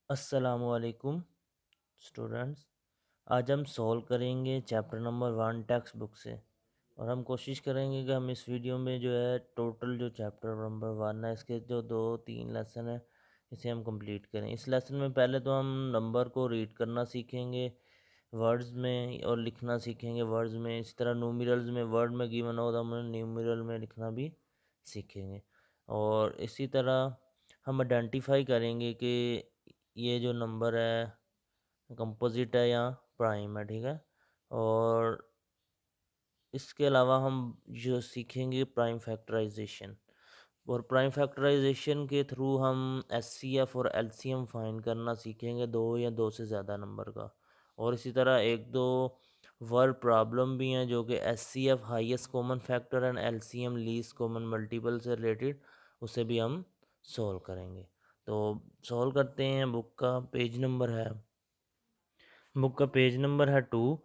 अस्सलामुअलैकुम स्टूडेंट्स। आज हम सॉल्व करेंगे चैप्टर नंबर 1 टेक्स्ट बुक से। और हम कोशिश करेंगे कि हम इस वीडियो में जो है टोटल जो चैप्टर नंबर 1 है इसके जो 2-3 लेसन है इसे हम कंप्लीट करें। इस लेसन में पहले तो हम नंबर को रीड करना सीखेंगे वर्ड्स में और लिखना सीखेंगे वर्ड्स में। इसी तरह न्यूमेरल्स में वर्ड में गिवन हो तो हम न्यूमेरल में लिखना भी सीखेंगे। और इसी तरह हम आइडेंटिफाई करेंगे कि ये जो नंबर है कंपोजिट है या प्राइम है, ठीक है। और इसके अलावा हम जो सीखेंगे प्राइम फैक्टराइजेशन, और प्राइम फैक्टराइजेशन के थ्रू हम एचसीएफ और एलसीएम फाइंड करना सीखेंगे दो या दो से ज़्यादा नंबर का। और इसी तरह एक दो वर्ड प्रॉब्लम भी हैं जो कि HCF highest common factor and LCM least common multiple से रिलेटेड, उसे भी हम सॉल्व करेंगे। तो सॉल्व करते हैं। बुक का पेज नंबर है 2।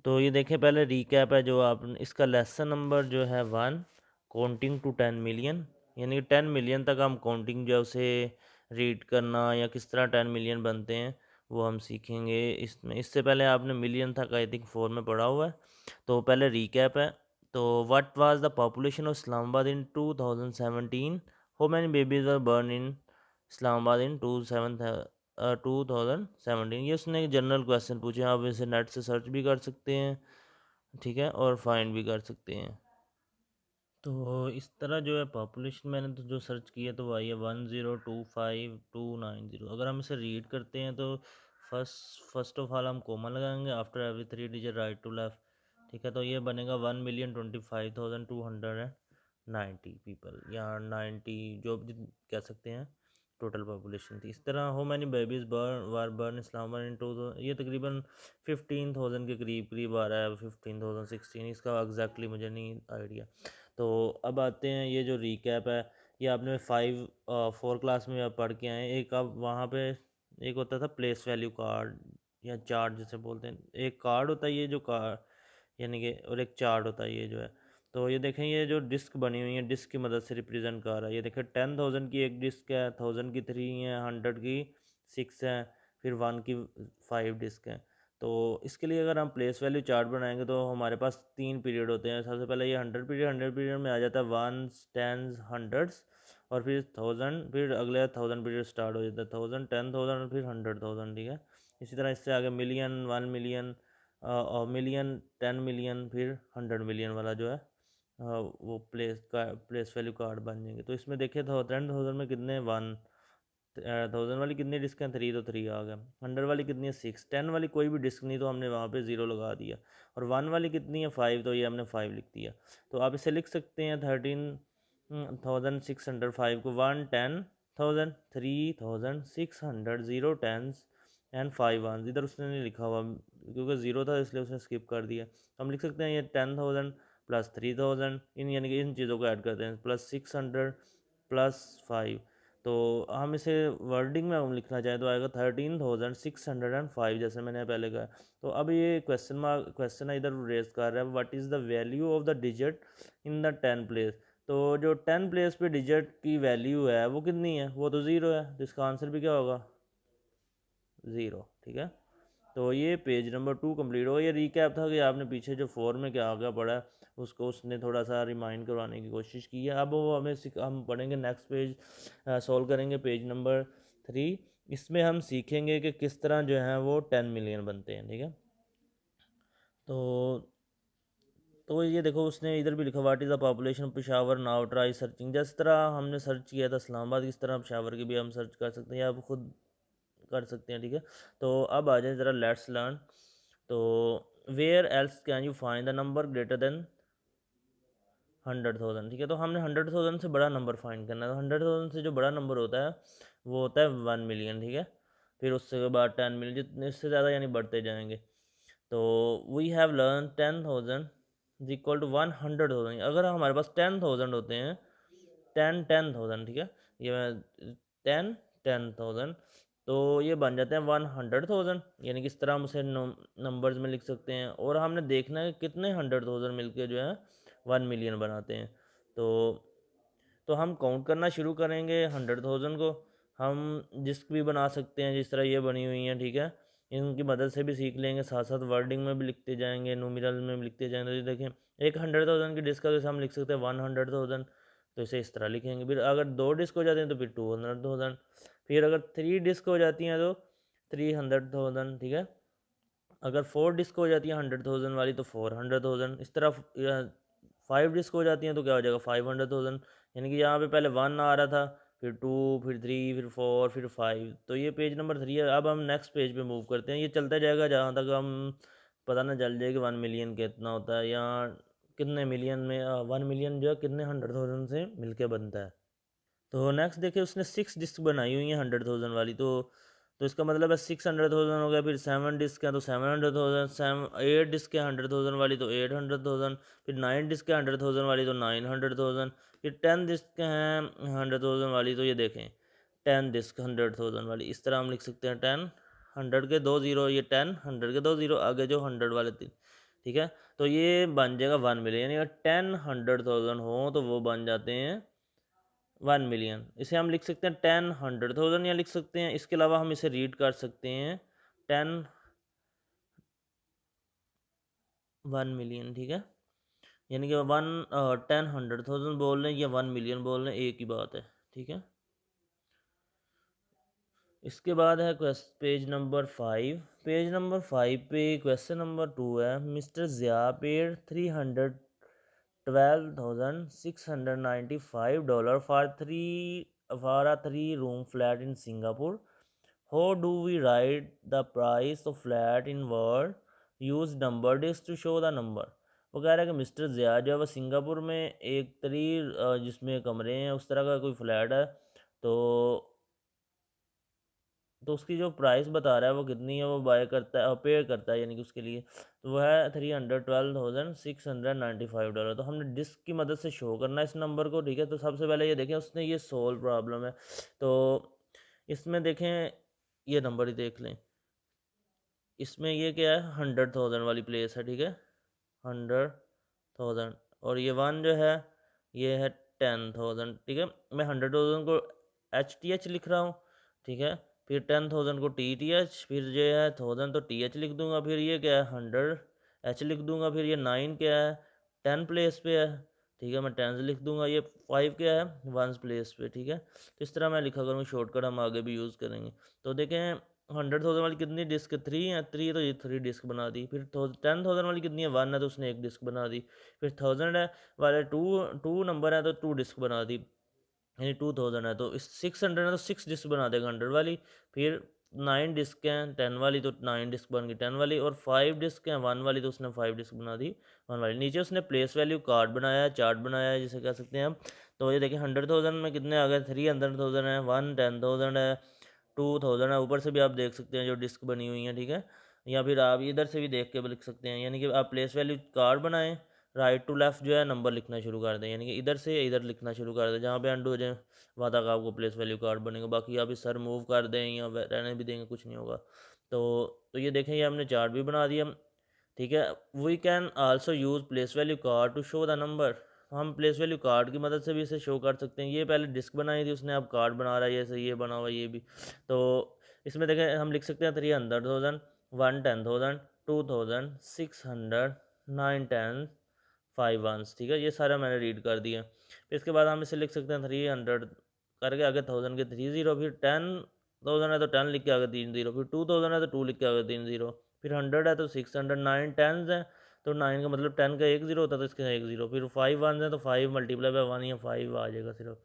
तो ये देखें, पहले रीकैप है जो आप इसका लेसन नंबर जो है 1 काउंटिंग टू 10 मिलियन, यानी कि 10 मिलियन तक हम काउंटिंग जो है उसे रीड करना या किस तरह 10 मिलियन बनते हैं वो हम सीखेंगे इसमें। इससे पहले आपने मिलियन तक आई थिंक 4 में पढ़ा हुआ है। तो पहले रीकैप है। तो what was the population of Islamabad in 2017? How many babies were born in Islamabad in 2017? ये उसने जनरल क्वेश्चन पूछे। आप इसे नेट से सर्च भी कर सकते हैं, ठीक है, और फाइंड भी कर सकते हैं। तो इस तरह जो है पॉपुलेशन मैंने तो जो सर्च किया तो वो आई है 1025290। अगर हम इसे रीड करते हैं तो फर्स्ट ऑफ ऑल हम कॉमा लगाएंगे after every 3 digit right to left, ठीक है। तो ये बनेगा 1,25,290 पीपल या 90 जो भी कह सकते हैं टोटल पॉपुलेशन थी। इस तरह हो मैनी बेबीज बर्न इस्लामाबाद इन 2000, ये तकरीबन 15,000 के करीब करीब आ रहा है, 15,016। इसका एग्जैक्टली मुझे नहीं आइडिया। तो अब आते हैं, ये जो रीकैप है ये आपने 4 क्लास में आप पढ़ के आए। एक अब वहाँ पे एक होता था प्लेस वैल्यू कार्ड या चार्ट जिसे बोलते हैं। एक कार्ड होता है ये जो कार्ड यानी कि, और एक चार्ट होता है ये जो है। तो ये देखें, ये जो डिस्क बनी हुई है डिस्क की मदद से रिप्रेजेंट कर रहा है। ये देखें 10,000 की एक डिस्क है, 1000 की 3 है, 100 की 6 है, फिर 1 की 5 डिस्क है। तो इसके लिए अगर हम प्लेस वैल्यू चार्ट बनाएंगे तो हमारे पास 3 पीरियड होते हैं। सबसे पहले ये 100 पीरियड में आ जाता है, वंस टेंस हंड्रेड्स, और फिर 1000, फिर अगले 1000 पीरियड स्टार्ट हो जाता है, 1000 10,000 और फिर 100,000, ठीक है। इसी तरह इससे आगे मिलियन, 1 मिलियन और मिलियन, 10 मिलियन, फिर 100 मिलियन वाला जो है वो प्लेस वैल्यू कार्ड बन जाएंगे। तो इसमें देखिए 10,000 में कितने 1, 1000 वाली कितनी डिस्क हैं 3, तो 3 आ गया। 100 वाली कितनी है 6, 10 वाली कोई भी डिस्क नहीं तो हमने वहाँ पे 0 लगा दिया। और 1 वाली कितनी है 5, तो ये हमने 5 लिख दिया। तो आप इसे लिख सकते हैं 13,605 को 110,000, 3,600, 0 टेंस एंड 5 वन। इधर उसने नहीं लिखा हुआ क्योंकि 0 था इसलिए उसने स्किप कर दिया। हम लिख सकते हैं ये 10,000 प्लस 3,000, इन यानी कि इन चीज़ों को ऐड करते हैं, प्लस 600 प्लस 5। तो हम इसे वर्डिंग में हम लिखना चाहें तो आएगा 13,605, जैसे मैंने पहले कहा। तो अब ये क्वेश्चन इधर रेज कर रहा है, what is the value of the digit in the 10 place. तो जो 10 प्लेस पे डिजिट की वैल्यू है वो कितनी है, वो तो 0 है, तो इसका आंसर भी क्या होगा 0, ठीक है। तो ये पेज नंबर 2 कंप्लीट हो। ये रीकैप था कि आपने पीछे जो 4 में क्या आगे पढ़ा है उसको उसने थोड़ा सा रिमाइंड करवाने की कोशिश की है। अब वो हम पढ़ेंगे नेक्स्ट पेज, सॉल्व करेंगे पेज नंबर 3। इसमें हम सीखेंगे कि किस तरह जो है वो 10 मिलियन बनते हैं, ठीक है। तो ये देखो, उसने इधर भी लिखा what is the population of Peshawar now try searching. जिस तरह हमने सर्च किया था इस्लामाबाद, इस तरह पेशावर की भी हम सर्च कर सकते हैं या आप खुद कर सकते हैं, ठीक है। तो अब आ जाए ज़रा लेट्स लर्न। तो where else can you find the number greater than 100,000, ठीक है। तो हमने 100,000 से बड़ा नंबर फाइंड करना है। तो 100,000 से जो बड़ा नंबर होता है वो होता है 1 मिलियन, ठीक है। फिर उसके बाद 10 मिलियन, जितने इससे ज़्यादा यानी बढ़ते जाएंगे। तो we have learn 10,000 is equal to 100,000। अगर हमारे पास 10,000 होते हैं, 10,000, ठीक है, ये 10,000, तो ये बन जाते हैं 100,000, यानी कि इस तरह हम उसे नंबर्स में लिख सकते हैं। और हमने देखना है कितने 100,000 मिलके जो है 1 मिलियन बनाते हैं। तो हम काउंट करना शुरू करेंगे 100,000 को। हम डिस्क भी बना सकते हैं जिस तरह ये बनी हुई हैं, ठीक है। इनकी मदद से भी सीख लेंगे, साथ साथ वर्डिंग में भी लिखते जाएंगे, न्यूमेरल में भी लिखते जाएंगे। तो ये देखें, एक 100,000 की डिस्क का जैसे हम लिख सकते हैं 100,000, तो इसे इस तरह लिखेंगे। फिर अगर 2 डिस्क हो जाते हैं तो फिर 200,000, फिर अगर 3 डिस्क हो जाती हैं तो 300,000, ठीक है। अगर 4 डिस्क हो जाती है 100,000 वाली तो 400,000, इस तरह 5 डिस्क हो जाती हैं तो क्या हो जाएगा 500,000। यानी कि यहाँ पे पहले 1 आ रहा था, फिर 2, फिर 3, फिर 4, फिर 5। तो ये पेज नंबर 3 है। अब हम नेक्स्ट पेज पे मूव करते हैं। ये चलता जाएगा जहाँ तक हम पता ना चल जाए कि 1 मिलियन कितना होता है, या कितने मिलियन में 1 मिलियन जो है कितने 100,000 से मिलके बनता है। तो नेक्स्ट देखिए, उसने 6 डिस्क बनाई हुई हैं 100,000 वाली। तो इसका मतलब है 600,000 हो गया। फिर 7 डिस्क हैं तो 700,000, 8 डिस्क है 100,000 वाली तो 800,000, फिर 9 डिस्क है 100,000 वाली तो 900,000, फिर 10 डिस्क हैं 100,000 वाली तो ये देखें 10 डिस्क 100,000 वाली। इस तरह हम लिख सकते हैं 10, 100 के 2 ज़ीरो, ये 10, 100 के 2 ज़ीरो, आगे जो 100 वाले 3, ठीक है। तो ये बन जाएगा 1 मिलियन, यानी अगर 10 100,000 हो तो वो बन जाते हैं 1 मिलियन। इसे हम लिख सकते हैं 10 100,000 या लिख सकते हैं, इसके अलावा हम इसे रीड कर सकते हैं 10 1 मिलियन, ठीक है। यानी कि 10 100,000 बोल रहे हैं या 1 मिलियन बोल रहे हैं, एक ही बात है, ठीक है। इसके बाद है पेज नंबर 5। पेज नंबर 5 पे क्वेश्चन नंबर 2 है, mister Zia paid $312,695 for a 3-room flat in Singapore. How do we write the price of flat in word? Use number disk to show the number. वो कह रहा है कि mister Zia जो है वो सिंगापुर में एक जिसमें कमरे हैं उस तरह का कोई फ्लैट है, तो उसकी जो प्राइस बता रहा है वो कितनी है, वो बाय करता है, पे करता है, यानी कि उसके लिए तो वो है $312,695। तो हमने डिस्क की मदद से शो करना है इस नंबर को, ठीक है। तो सबसे पहले ये देखें, उसने ये सोल्व प्रॉब्लम है, तो इसमें देखें ये नंबर ही देख लें। इसमें ये क्या है 100,000 वाली प्लेस है, ठीक है, 100,000, और ये 1 जो है ये है 10,000, ठीक है। मैं 100,000 को HTH लिख रहा हूँ, ठीक है। फिर 10,000 को TTH, फिर ये है 1000 तो TH लिख दूंगा, फिर ये क्या है 100H लिख दूंगा, फिर ये 9 क्या है 10 प्लेस पे है, ठीक है, मैं 10 लिख दूंगा। ये 5 क्या है 1 प्लेस पे, ठीक है। तो इस तरह मैं लिखा करूँगा, शॉर्टकट हम आगे भी यूज़ करेंगे। तो देखें 100,000 वाली कितनी डिस्क 3 है, 3 तो ये 3 डिस्क बना दी। फिर 10,000 वाली कितनी है 1 है तो उसने एक डिस्क बना दी। फिर 1000 है वाले 2 2 नंबर है तो 2 डिस्क बना दी, यानी 2000 है तो इस 600 है तो 6 डिस्क बना देगा 100 वाली। फिर 9 डिस्क हैं 10 वाली तो 9 डिस्क बन गई 10 वाली, और 5 डिस्क हैं 1 वाली तो उसने 5 डिस्क बना दी 1 वाली। नीचे उसने प्लेस वैल्यू कार्ड बनाया है, चार्ट बनाया है जिसे कह सकते हैं हम। तो ये देखिए 100,000 में कितने आ गए 300,000 है, 1 10,000 है, 2000 है, ऊपर से भी आप देख सकते हैं जो डिस्क बनी हुई है, ठीक है। या फिर आप इधर से भी देख के भी लिख सकते हैं, यानी कि आप प्लेस वैल्यू कार्ड बनाएं, राइट टू लेफ्ट जो है नंबर लिखना शुरू कर दें, यानी कि इधर से इधर लिखना शुरू कर दें, जहाँ पे एंड हो जाए वहाँ तक आपको प्लेस वैल्यू कार्ड बनेगा। बाकी आप इस सर मूव कर दें या रहने भी देंगे कुछ नहीं होगा। तो ये देखें, ये हमने चार्ट भी बना दिया, ठीक है। We can also use place value card to show the number. हम प्लेस वैल्यू कार्ड की मदद से भी इसे शो कर सकते हैं। ये पहले डिस्क बनाई थी उसने, अब कार्ड बना रहा है, ये सही, ये बना हुआ ये भी। तो इसमें देखें हम लिख सकते हैं 300,000, 1 10,000, 2000, 600, 9 10, 5 वंस, ठीक है। ये सारा मैंने रीड कर दिया। फिर इसके बाद हम इसे लिख सकते हैं 300 करके आगे 1000 के 3 ज़ीरो, फिर 10,000 है तो 10 लिख के आगे 3 ज़ीरो, फिर 2000 है तो 2 लिख के आगे 3 ज़ीरो, फिर 100 है तो 600, 9 टेंस है तो 9 का मतलब 10 का 1 ज़ीरो होता है तो इसके 1 ज़ीरो, फिर 5 वंस है तो 5 मल्टीप्लाई बाय 1 या 5 आ जाएगा सिर्फ।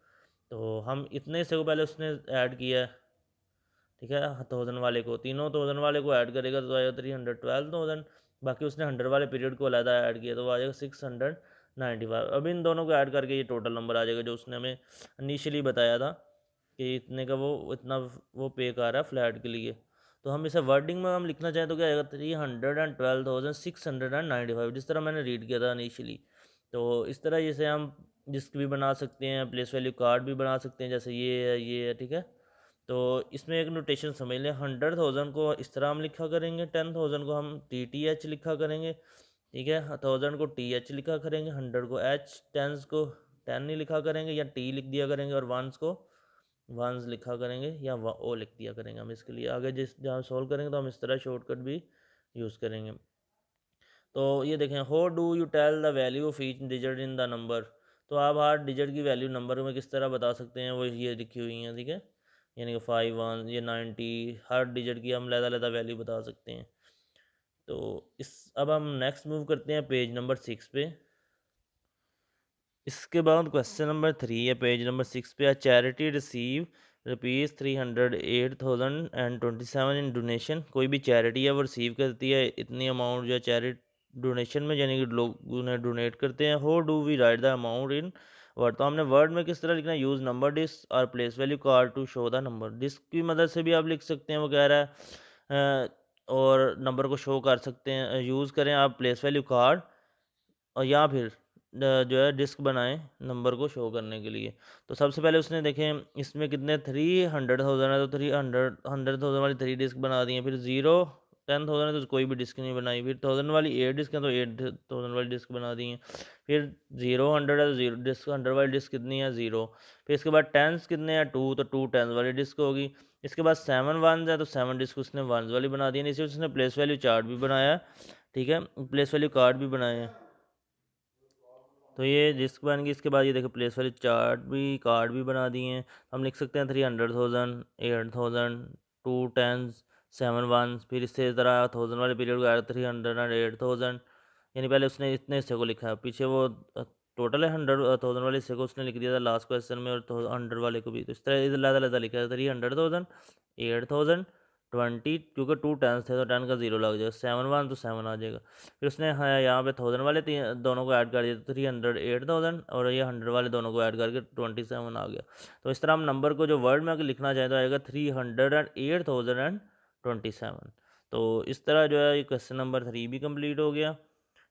तो हम इतने से को पहले उसने ऐड किया है, ठीक है। 1000 वाले को, तीनों 1000 वाले को ऐड करेगा तो आएगा 312,000। बाकी उसने 100 वाले पीरियड को अलग ऐड किया तो वो आ जाएगा 695। अब इन दोनों को ऐड करके ये टोटल नंबर आ जाएगा जो उसने हमें इनिशियली बताया था कि इतने का वो इतना वो पे कर रहा है फ्लैट के लिए। तो हम इसे वर्डिंग में हम लिखना चाहें तो क्या आएगा 312,695, जिस तरह मैंने रीड किया था इनिशियली। तो इस तरह जैसे हम डिस्क भी बना सकते हैं, प्लेस वैल्यू कार्ड भी बना सकते हैं, जैसे ये है, ठीक है। तो इसमें एक नोटेशन समझ लें, 100,000 को इस तरह हम लिखा करेंगे, 10,000 को हम TTH लिखा करेंगे, ठीक है। 1000 को TH लिखा करेंगे, 100 को H, टेंस को 10 नहीं लिखा करेंगे या T लिख दिया करेंगे, और वंस को वंस लिखा करेंगे या ओ लिख दिया करेंगे हम इसके लिए। आगे जहाँ सॉल्व करेंगे तो हम इस तरह शॉर्टकट भी यूज़ करेंगे। तो ये देखें, how do you tell the value of each digit in the number. तो आप हर डिजिट की वैल्यू नंबर में किस तरह बता सकते हैं, वो ये लिखी हुई हैं, ठीक है। यानी कि 5 1 ये 90, हर डिजिट की हम लहदा वैल्यू बता सकते हैं। तो इस अब हम नेक्स्ट मूव करते हैं पेज नंबर 6 पे। इसके बाद क्वेश्चन नंबर 3 है पेज नंबर 6 पे। चैरिटी रिसीव ₹308,027 इन डोनेशन। कोई भी चैरिटी है वो रिसीव करती है इतनी अमाउंट जो चैरिटी डोनेशन में, यानी कि लोग उन्हें डोनेट करते हैं। How do we write the amount in word. तो हमने वर्ड में किस तरह लिखना है, यूज़ नंबर डिस्क और place value card to show the number. Disc की मदद से भी आप लिख सकते हैं, वो कह रहा है और नंबर को शो कर सकते हैं। यूज़ करें आप प्लेस वैल्यू कार्ड, और या फिर जो है डिस्क बनाएं नंबर को शो करने के लिए। तो सबसे पहले उसने देखें इसमें कितने 300,000 है, तो 100,000 वाली 3 डिस्क बना दी हैं। फिर 10,000 है तो कोई भी डिस्क नहीं बनाई। फिर 1000 वाली 8 डिस्क है तो 8,000 वाली डिस्क बना दी हैं। फिर 100 है तो 0 डिस्क, 100 वाली डिस्क कितनी है 0। फिर इसके बाद टेंस कितने हैं 2, तो 2 टेंस वाली डिस्क होगी। इसके बाद 7 वंस है तो 7 डिस्क उसने वंस वाली बना दी है। इसी उसने प्लेस वैल्यू चार्ट भी बनाया, ठीक है, प्लेस वैल्यू कार्ड भी बनाए हैं। तो ये डिस्क बन गई। इसके बाद ये देखो प्लेस वाली चार्ट भी, कार्ड भी बना दिए हैं। हम लिख सकते हैं 300,000, 8,000, 2 10s, 7 1। फिर इससे तरह 1000 वाले पीरियड को आया 300 एंड 8,000। यानी पहले उसने इतने हिस्से को लिखा है, पीछे वो टोटल है 100,000 वाले हिस्से को उसने लिख दिया था लास्ट क्वेश्चन में, और 100 वाले को भी। तो इस तरह इधर लहदा लिखा है 300,000, 8,000, 20, क्योंकि 2 10s थे तो 10 का 0 लग जाएगा, 7 1 तो 7 आ जाएगा। फिर उसने यहाँ पे 1000 वाले दोनों को ऐड कर दिया तो 308,000, और ये 100 वाले दोनों को ऐड करके 27 आ गया। तो इस तरह हम नंबर को जो वर्ड में अगर लिखना चाहें तो आएगा 308,027। तो इस तरह जो है ये क्वेश्चन नंबर 3 भी कंप्लीट हो गया।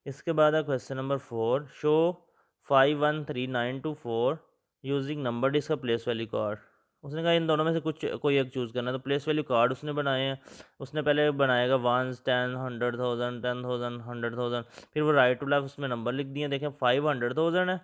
इसके बाद है question number 4। Show 513924 using number disc का प्लेस वैल्यू कार्ड। उसने कहा इन दोनों में से कुछ कोई एक चूज़ करना है। तो प्लेस वैल्यू कार्ड उसने बनाए हैं। उसने पहले बनाएगा 1 10 100,000 10,000 100,000। फिर वो राइट टू लेफ्ट उसमें नंबर लिख दिए। देखें 500,000 है,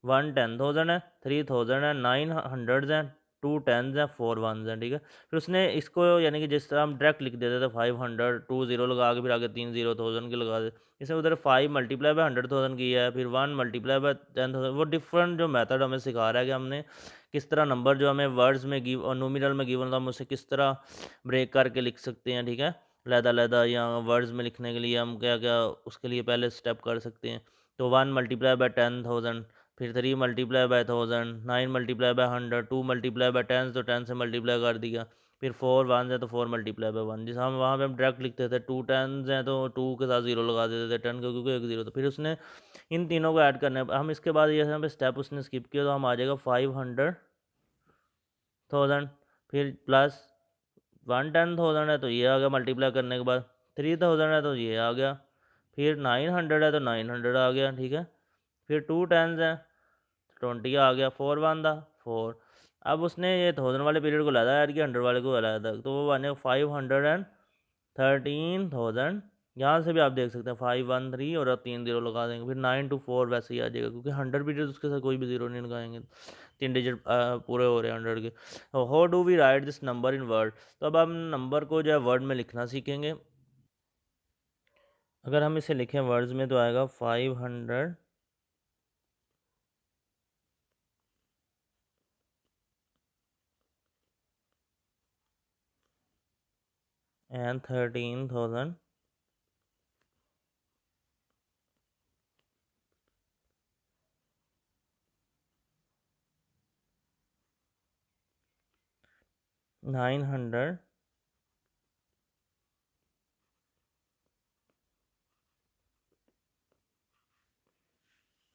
1 10,000 है, 3,000 है, 9 100 हैं, 2 10s हैं, 4 1s हैं, ठीक है। फिर उसने इसको यानी कि जिस तरह हम डायरेक्ट लिख देते थे 500, 2 0 लगा के फिर आगे 3 0,000 के लगा दे। इसने उधर 5 मल्टीप्लाई बाय 100,000 किया है, फिर 1 मल्टीप्लाई बाय 10,000। वो डिफरेंट जो मेथड हमें सिखा रहा है कि हमने किस तरह नंबर जो हमें वर्ड्स में गिव और नोमिनल में गिवन था हम उसे किस तरह ब्रेक करके लिख सकते हैं, ठीक है। लहदा या वर्ड्स में लिखने के लिए हम क्या क्या उसके लिए पहले स्टेप कर सकते हैं। तो 1 मल्टीप्लाई बाय 10,000, फिर 3 multiply bye 1000, 9 multiply by 100, 2 multiply bye 10 तो 10 से मल्टीप्लाई कर दिया। फिर 4 1 है तो 4 मल्टीप्लाई बाय 1। जैसे हम वहाँ पे हम डायरेक्ट लिखते थे 2 10s हैं तो 2 के साथ 0 लगा देते थे, 10 का क्योंकि एक 0। तो फिर उसने इन तीनों को ऐड करना है। हम इसके बाद ये यहाँ पे स्टेप उसने स्किप किया तो हम आ जाएगा 500,000, फिर प्लस 1 10,000 है तो ये आ गया मल्टीप्लाई करने के बाद, 3,000 है तो ये आ गया, फिर 900 है तो 900 आ गया, ठीक है। फिर 2 10s हैं 20 आ गया, 4 1 था 4। अब उसने ये 1000 वाले पीरियड को लाया यार कि 100 वाले को लाया था, तो वो बने 513,000। यहाँ से भी आप देख सकते हैं 513 और अब 3 0 लगा देंगे, फिर 9 to 4 वैसे ही आ जाएगा क्योंकि 100 पीरियड उसके साथ कोई भी 0 नहीं लगाएंगे। 3 डिजिट पूरे हो रहे हैं 100 के। How do we write this number in word. तो अब हम नंबर को जो है वर्ड में लिखना सीखेंगे। अगर हम इसे लिखें वर्ड्स में तो आएगा 500 and 13,000 900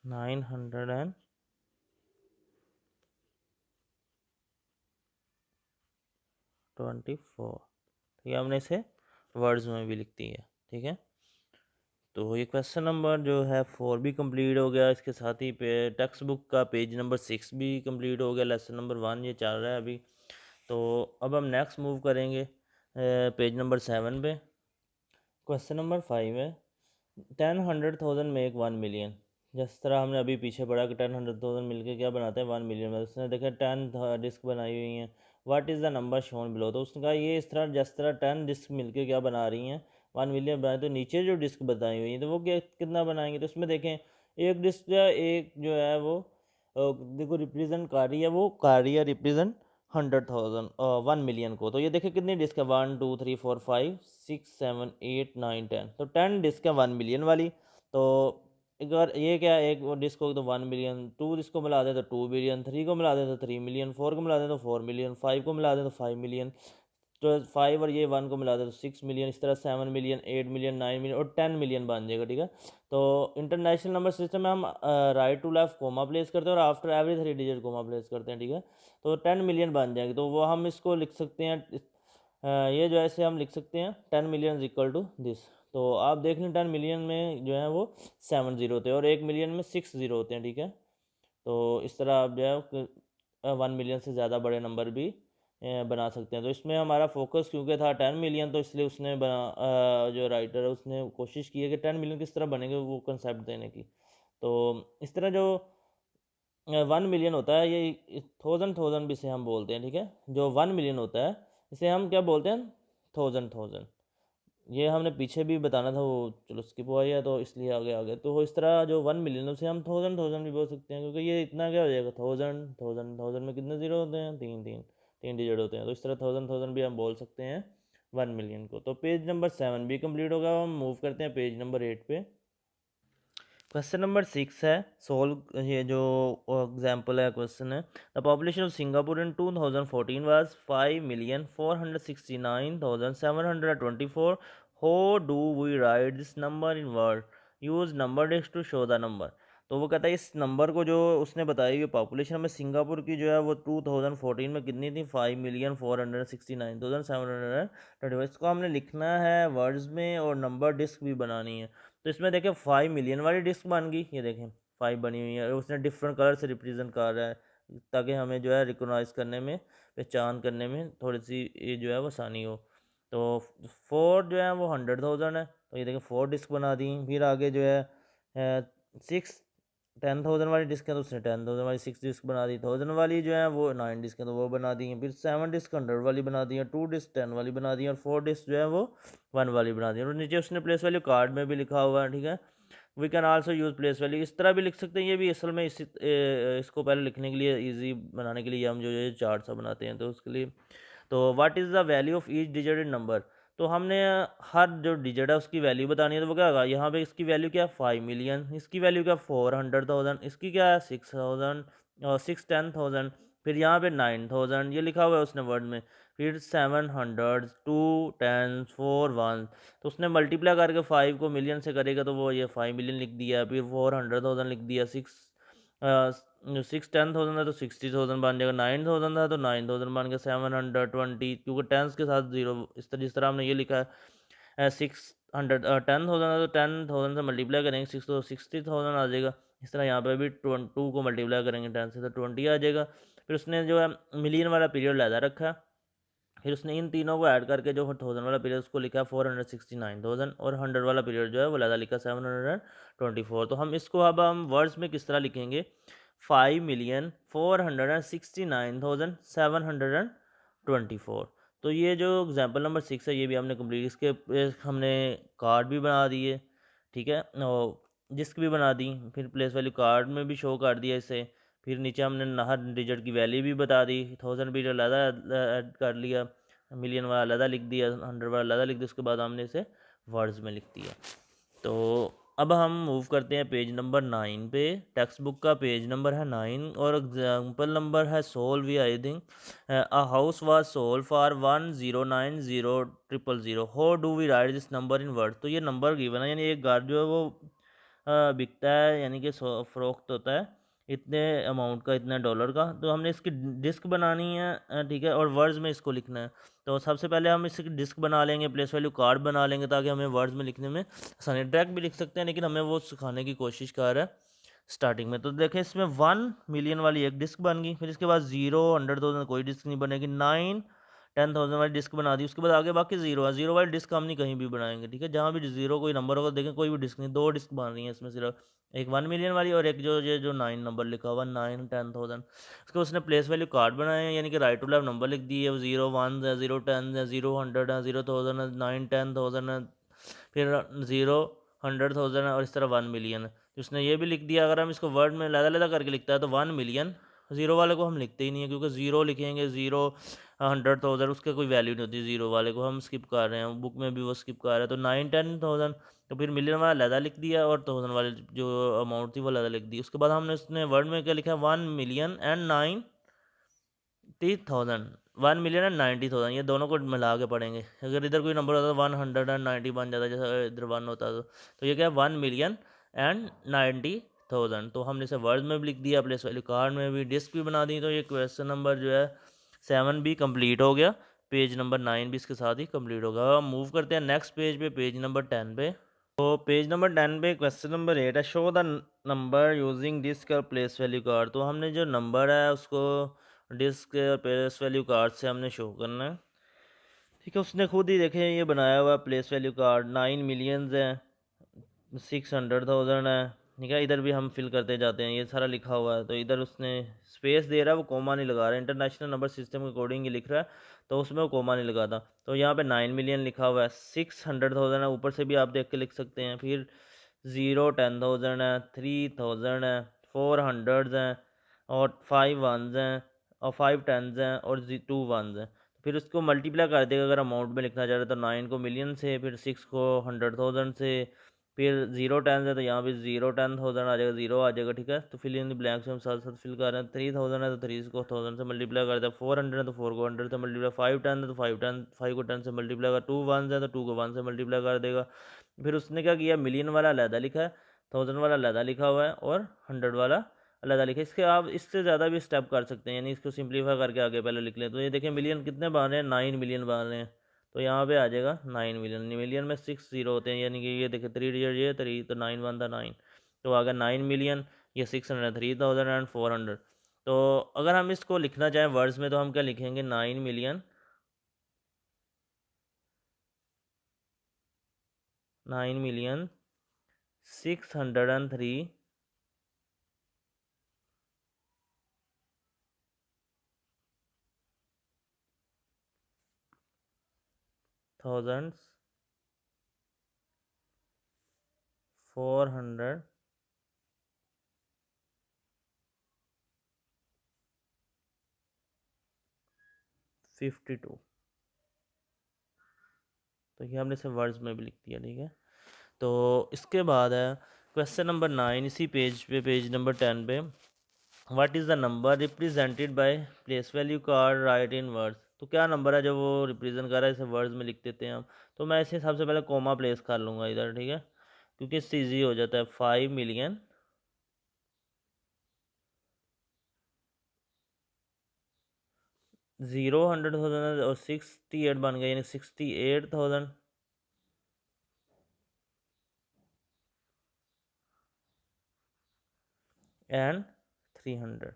924। ठीक है, हमने इसे वर्ड्स में भी लिख दी है, ठीक है। तो ये क्वेश्चन नंबर जो है 4 भी कंप्लीट हो गया। इसके साथ ही पे टेक्स्ट बुक का पेज नंबर 6 भी कंप्लीट हो गया। लेसन नंबर 1 ये चल रहा है अभी। तो अब हम नेक्स्ट मूव करेंगे पेज नंबर 7 पे। क्वेश्चन नंबर 5 है 10 100,000 मेक 1 मिलियन। जिस तरह हमने अभी पीछे पढ़ा कि 10,100,000 मिलके क्या बनाते हैं 1 मिलियन में, उसने देखा 10 डिस्क बनाई हुई हैं, what is the number shown below, तो उसने कहा ये इस तरह जिस तरह 10 डिस्क मिलके क्या बना रही हैं 1 मिलियन बनाए, तो नीचे जो डिस्क बताई हुई हैं तो वो क्या कितना बनाएंगे, तो उसमें देखें एक डिस्क जो है, एक जो है वो देखो रिप्रेजेंट कर रही है, वो कर रही है रिप्रेजेंट 100,000 1 मिलियन को, तो ये देखिए कितनी डिस्क है 1 2 3 4 5 6 7 8 9 10, तो 10 डिस्क है 1 मिलियन वाली। तो अगर ये क्या है, एक डिस्क हो तो 1 मिलियन, टू डिस्क को मिला दे तो 2 मिलियन, 3 को मिला दे तो 3 मिलियन, 4 को मिला दे तो 4 मिलियन, 5 को मिला दे तो 5 मिलियन, तो 5 और ये 1 को मिला दे तो 6 मिलियन, इस तरह 7 मिलियन, 8 मिलियन, 9 मिलियन और 10 मिलियन बन जाएगा। ठीक है, तो इंटरनेशनल नंबर सिस्टम में हम right to left comma place करते हैं और after every 3 digit comma place करते हैं। ठीक है, तो 10 मिलियन बन जाएंगे, तो वो हम इसको लिख सकते हैं ये जो ऐसे हम लिख सकते हैं 10 मिलियन इक्वल टू दिस। तो आप देख लें 10 मिलियन में जो है वो 7 ज़ीरो होते हैं और 1 मिलियन में 6 ज़ीरो होते हैं। ठीक है, तो इस तरह आप जो है 1 मिलियन से ज़्यादा बड़े नंबर भी बना सकते हैं। तो इसमें हमारा फोकस क्योंकि था 10 मिलियन, तो इसलिए उसने जो राइटर है उसने कोशिश की है कि 10 मिलियन किस तरह बनेंगे वो कंसेप्ट देने की। तो इस तरह जो 1 मिलियन होता है ये थाउजेंड थाउजेंड भी से हम बोलते हैं। ठीक है, जो 1 मिलियन होता है इसे हम क्या बोलते हैं थाउजेंड थाउजेंड। ये हमने पीछे भी बताना था, वो चलो स्किप हुआ है तो इसलिए आगे आ गए। तो इस तरह जो 1 मिलियन उसे हम थाउजेंड थाउजेंड भी बोल सकते हैं, क्योंकि ये इतना क्या हो जाएगा थाउजेंड थाउजेंड थाउजेंड में कितने ज़ीरो होते हैं, तीन तीन तीन डिजिट होते हैं, तो इस तरह थाउजेंड थाउजेंड भी हम बोल सकते हैं 1 मिलियन को। तो पेज नंबर 7 भी कंप्लीट होगा, हम मूव करते हैं पेज नंबर 8 पे। क्वेश्चन नंबर 6 है सोल्व, ये जो एग्जाम्पल है क्वेश्चन है, the population of Singapore in 2014 was 5,469,724, how do we write this number in word, use number disc to show the number. तो वो कहता है इस नंबर को जो उसने बताई हुई पॉपुलेशन में सिंगापुर की जो है वो 2014 में कितनी थी 5,469,724, इसको हमने लिखना है वर्ड्स में और नंबर डिस्क भी बनानी है। तो इसमें देखें 5 मिलियन वाली डिस्क बन गई, ये देखें 5 बनी हुई है और उसने डिफरेंट कलर से रिप्रेजेंट कर रहा है ताकि हमें जो है रिकोगनाइज करने में, पहचान करने में थोड़ी सी ये जो है वो आसानी हो। तो 4 जो है वो 100,000 है, तो ये देखें 4 डिस्क बना दी। फिर आगे जो है 6 10,000 वाली डिस्क है तो उसने 10,000 वाली 6 डिस्क बना दी। 1000 वाली जो है वो 9 डिस्क है तो वो बना दी है। फिर 7 डिस्क 100 वाली बना दी है, 2 डिस्क 10 वाली बना दी है और 4 डिस्क जो है वो 1 वाली बना दी है। और नीचे उसने प्लेस वैल्यू कार्ड में भी लिखा हुआ है। ठीक है, we can also use place value, इस तरह भी लिख सकते हैं। ये भी असल में इसको पहले लिखने के लिए ईजी बनाने के लिए हम जो ये चार्ट सा बनाते हैं तो उसके लिए। तो what is the value of each digit in number, तो हमने हर जो डिजिट है उसकी वैल्यू बतानी है। तो वो क्या होगा, यहाँ पे इसकी वैल्यू क्या है 5 मिलियन, इसकी वैल्यू क्या 400,000, इसकी क्या है 6,000 और 10,000, फिर यहाँ पे 9,000 ये लिखा हुआ है उसने वर्ड में, फिर 700 2 10 4 1, तो उसने मल्टीप्लाई करके 5 को मिलियन से करेगा तो वो ये 5 मिलियन लिख दिया। फिर 400,000 लिख दिया, 10,000 है तो 60,000 बन जाएगा, 9,000 था तो 9,000 बन गया, 720 क्योंकि टेंस के साथ जीरो, इस तरह जिस तरह हमने ये लिखा है 10,000 है तो 10,000 से मल्टीप्लाई करेंगे 6 तो 60,000 आ जाएगा। इस तरह यहाँ पे भी 2 को मल्टीप्लाई करेंगे 10 से तो 20 आ जाएगा। फिर उसने जो है मिलियन वाला पीरियड लहदा रखा है, फिर उसने इन तीनों को ऐड करके जो 1000 वाला पीरियड उसको लिखा 469,000 और 100 वाला पीरियड जो है वो लहदा लिखा 724। तो हम इसको अब हम वर्ड्स में किस तरह लिखेंगे 5,469,724। तो ये जो एग्जाम्पल नंबर 6 है ये भी हमने कंप्लीट, इसके हमने कार्ड भी बना दिए। ठीक है, और डिस्क भी बना दी, फिर प्लेस वैल्यू कार्ड में भी शो कर दिया इसे। फिर नीचे हमने हर डिजिट की वैल्यू भी बता दी, 1000 भी अलग ऐड कर लिया, मिलियन वाला अलग लिख दिया, 100 वाला अलग लिख दिया, उसके बाद हमने इसे वर्ड्स में लिख दिया। तो अब हम मूव करते हैं पेज नंबर 9 पे, टेक्स्ट बुक का पेज नंबर है 9 और एग्जाम्पल नंबर है solve we I think, a house was sold for 1,090,000, how do we write this number in word. तो ये नंबर गिवन है, यानी एक घर जो है वो बिकता है, यानी कि फ़रोख्त होता है इतने अमाउंट का, इतने डॉलर का। तो हमने इसकी डिस्क बनानी है, ठीक है, और वर्ड्स में इसको लिखना है। तो सबसे पहले हम इसकी डिस्क बना लेंगे, प्लेस वैल्यू कार्ड बना लेंगे ताकि हमें वर्ड्स में लिखने में आसानी, डायरेक्ट भी लिख सकते हैं लेकिन हमें वो सिखाने की कोशिश कर रहा है स्टार्टिंग में। तो देखें इसमें 1 मिलियन वाली एक डिस्क बन गई, फिर इसके बाद 0 100,000 कोई डिस्क नहीं बनेगी, 9 10,000 वाली डिस्क बना दी, उसके बाद आगे बाकी ज़ीरो है, ज़ीरो वाली डिस्क हम नहीं कहीं भी बनाएंगे, ठीक है। जहाँ भी ज़ीरो कोई नंबर होगा देखें, कोई भी डिस्क नहीं, दो डिस्क बन रही है इसमें सिर्फ, एक 1 मिलियन वाली और एक जो ये जो 9 नंबर लिखा हुआ 9 10,000। उसके उसने प्लेस वैल्यू कार्ड बनाए हैं, यानी कि राइट टू लेफ्ट नंबर लिख दिए, 0 1 है, 0 10 है, 0 100 है, 0 1000 है, 9 10,000 है, फिर 0 100,000 है और इस तरह 1 मिलियन है। तो उसने ये भी लिख दिया। अगर हम इसको वर्ड में लहदा करके लिखता है तो 1 मिलियन, ज़ीरो वाले को हम लिखते ही नहीं है, क्योंकि ज़ीरो लिखेंगे, ज़ीरो 100,000 उसके कोई वैल्यू नहीं होती, ज़ीरो वाले को हम स्किप कर रहे हैं, बुक में भी वो स्किप कर रहे हैं। तो 9 10,000, तो फिर मिलियन वाला लहदा लिख दिया और 1000 वाले जो अमाउंट थी वो लहदा लिख दी। उसके बाद हमने उसने वर्ड में क्या लिखा, 1,090,000, 1,90,000, ये दोनों को मिला के पढ़ेंगे। अगर इधर कोई नंबर होता तो 190 बन जाता, जैसे इधर 1 होता तो ये क्या है, 1,090,000। तो हमने इसे वर्ड में भी लिख दिया, प्लेस वैल्यू कार्ड में भी, डिस्क भी बना दी। तो ये क्वेश्चन नंबर जो है 7 भी कंप्लीट हो गया, पेज नंबर 9 भी इसके साथ ही कंप्लीट होगा। अब मूव करते हैं नेक्स्ट पेज पे, पेज नंबर 10 पे। तो पेज नंबर 10 पे क्वेश्चन नंबर 8 है, show the number using disc और प्लेस वैल्यू कार्ड। तो हमने जो नंबर है उसको डिस्क और प्लेस वैल्यू कार्ड से हमने शो करना है, ठीक है। उसने खुद ही देखे ये बनाया हुआ प्लेस वैल्यू कार्ड, 9 मिलियंस है, 600,000 है, ठीक है। इधर भी हम फिल करते जाते हैं, ये सारा लिखा हुआ है। तो इधर उसने स्पेस दे रहा है, वो कोमा नहीं लगा रहा है, इंटरनेशनल नंबर सिस्टम के अकॉर्डिंग ही लिख रहा है, तो उसमें वो कोमा नहीं लगाता। तो यहाँ पे 9 मिलियन लिखा हुआ है, 600,000 है, ऊपर से भी आप देख के लिख सकते हैं। फिर 0 10,000 है, 3,000 है, 400 हैं, और 5 वंस हैं, और 5 टेंस हैं, और 2 वंस हैं। फिर उसको मल्टीप्लाई कर देगा, अगर अमाउंट में लिखना चाह रहे तो 9 को मिलियन से, फिर 6 को 100,000 से, फिर 0 10 है तो यहाँ पे 0 10,000 आ जाएगा, 0 आ जाएगा, ठीक है। तो फिल इन द ब्लैंक्स हम साथ साथ फिल कर रहे हैं। 3,000 है तो 3 को 1000 से मल्टीप्लाई करते हैं, 400 है तो 4 को 100 से मल्टीप्लाई, 5 10 है तो 5 को 10 से मल्टीप्लाई कर, 2 1 है तो 2 को 1 से मल्टीप्लाई कर देगा। फिर उसने क्या किया, मिलियन वाला अलहदा लिखा है, 1000 वाला अलहदा लिखा हुआ है, और 100 वाला अलहदा लिखा है। इसके आप इससे ज़्यादा भी स्टेप कर सकते हैं, यानी इसको सिंप्लीफाई करके आगे पहले लिख लें। तो ये देखें मिलियन कितने बन रहे हैं, 9 मिलियन बन रहे हैं। तो यहाँ पे आ जाएगा 9 मिलियन, मिलियन में 6 जीरो होते हैं, यानी कि ये देखिए 3 डिजिट ये 3, तो 9 वन था 9, तो आ गया 9 मिलियन, ये 600 3,000 एंड 400। तो अगर हम इसको लिखना चाहें वर्ड्स में तो हम क्या लिखेंगे, 9 मिलियन, 9,603,000 452। तो ये हमने इसे वर्ड्स में भी लिख दिया, ठीक है। तो इसके बाद है क्वेश्चन नंबर 9, इसी पेज पे, पेज नंबर 10 पे। What is the number represented bye place value card, right in words. तो क्या नंबर है जो वो रिप्रेजेंट कर रहा है, इसे वर्ड्स में लिख देते हैं हम। तो मैं इसे सबसे पहले कोमा प्लेस कर लूँगा इधर, ठीक है, क्योंकि इससे ईजी हो जाता है। 5 मिलियन, 0 100,000 और 68 बन गया, यानी 68,000 एंड 300।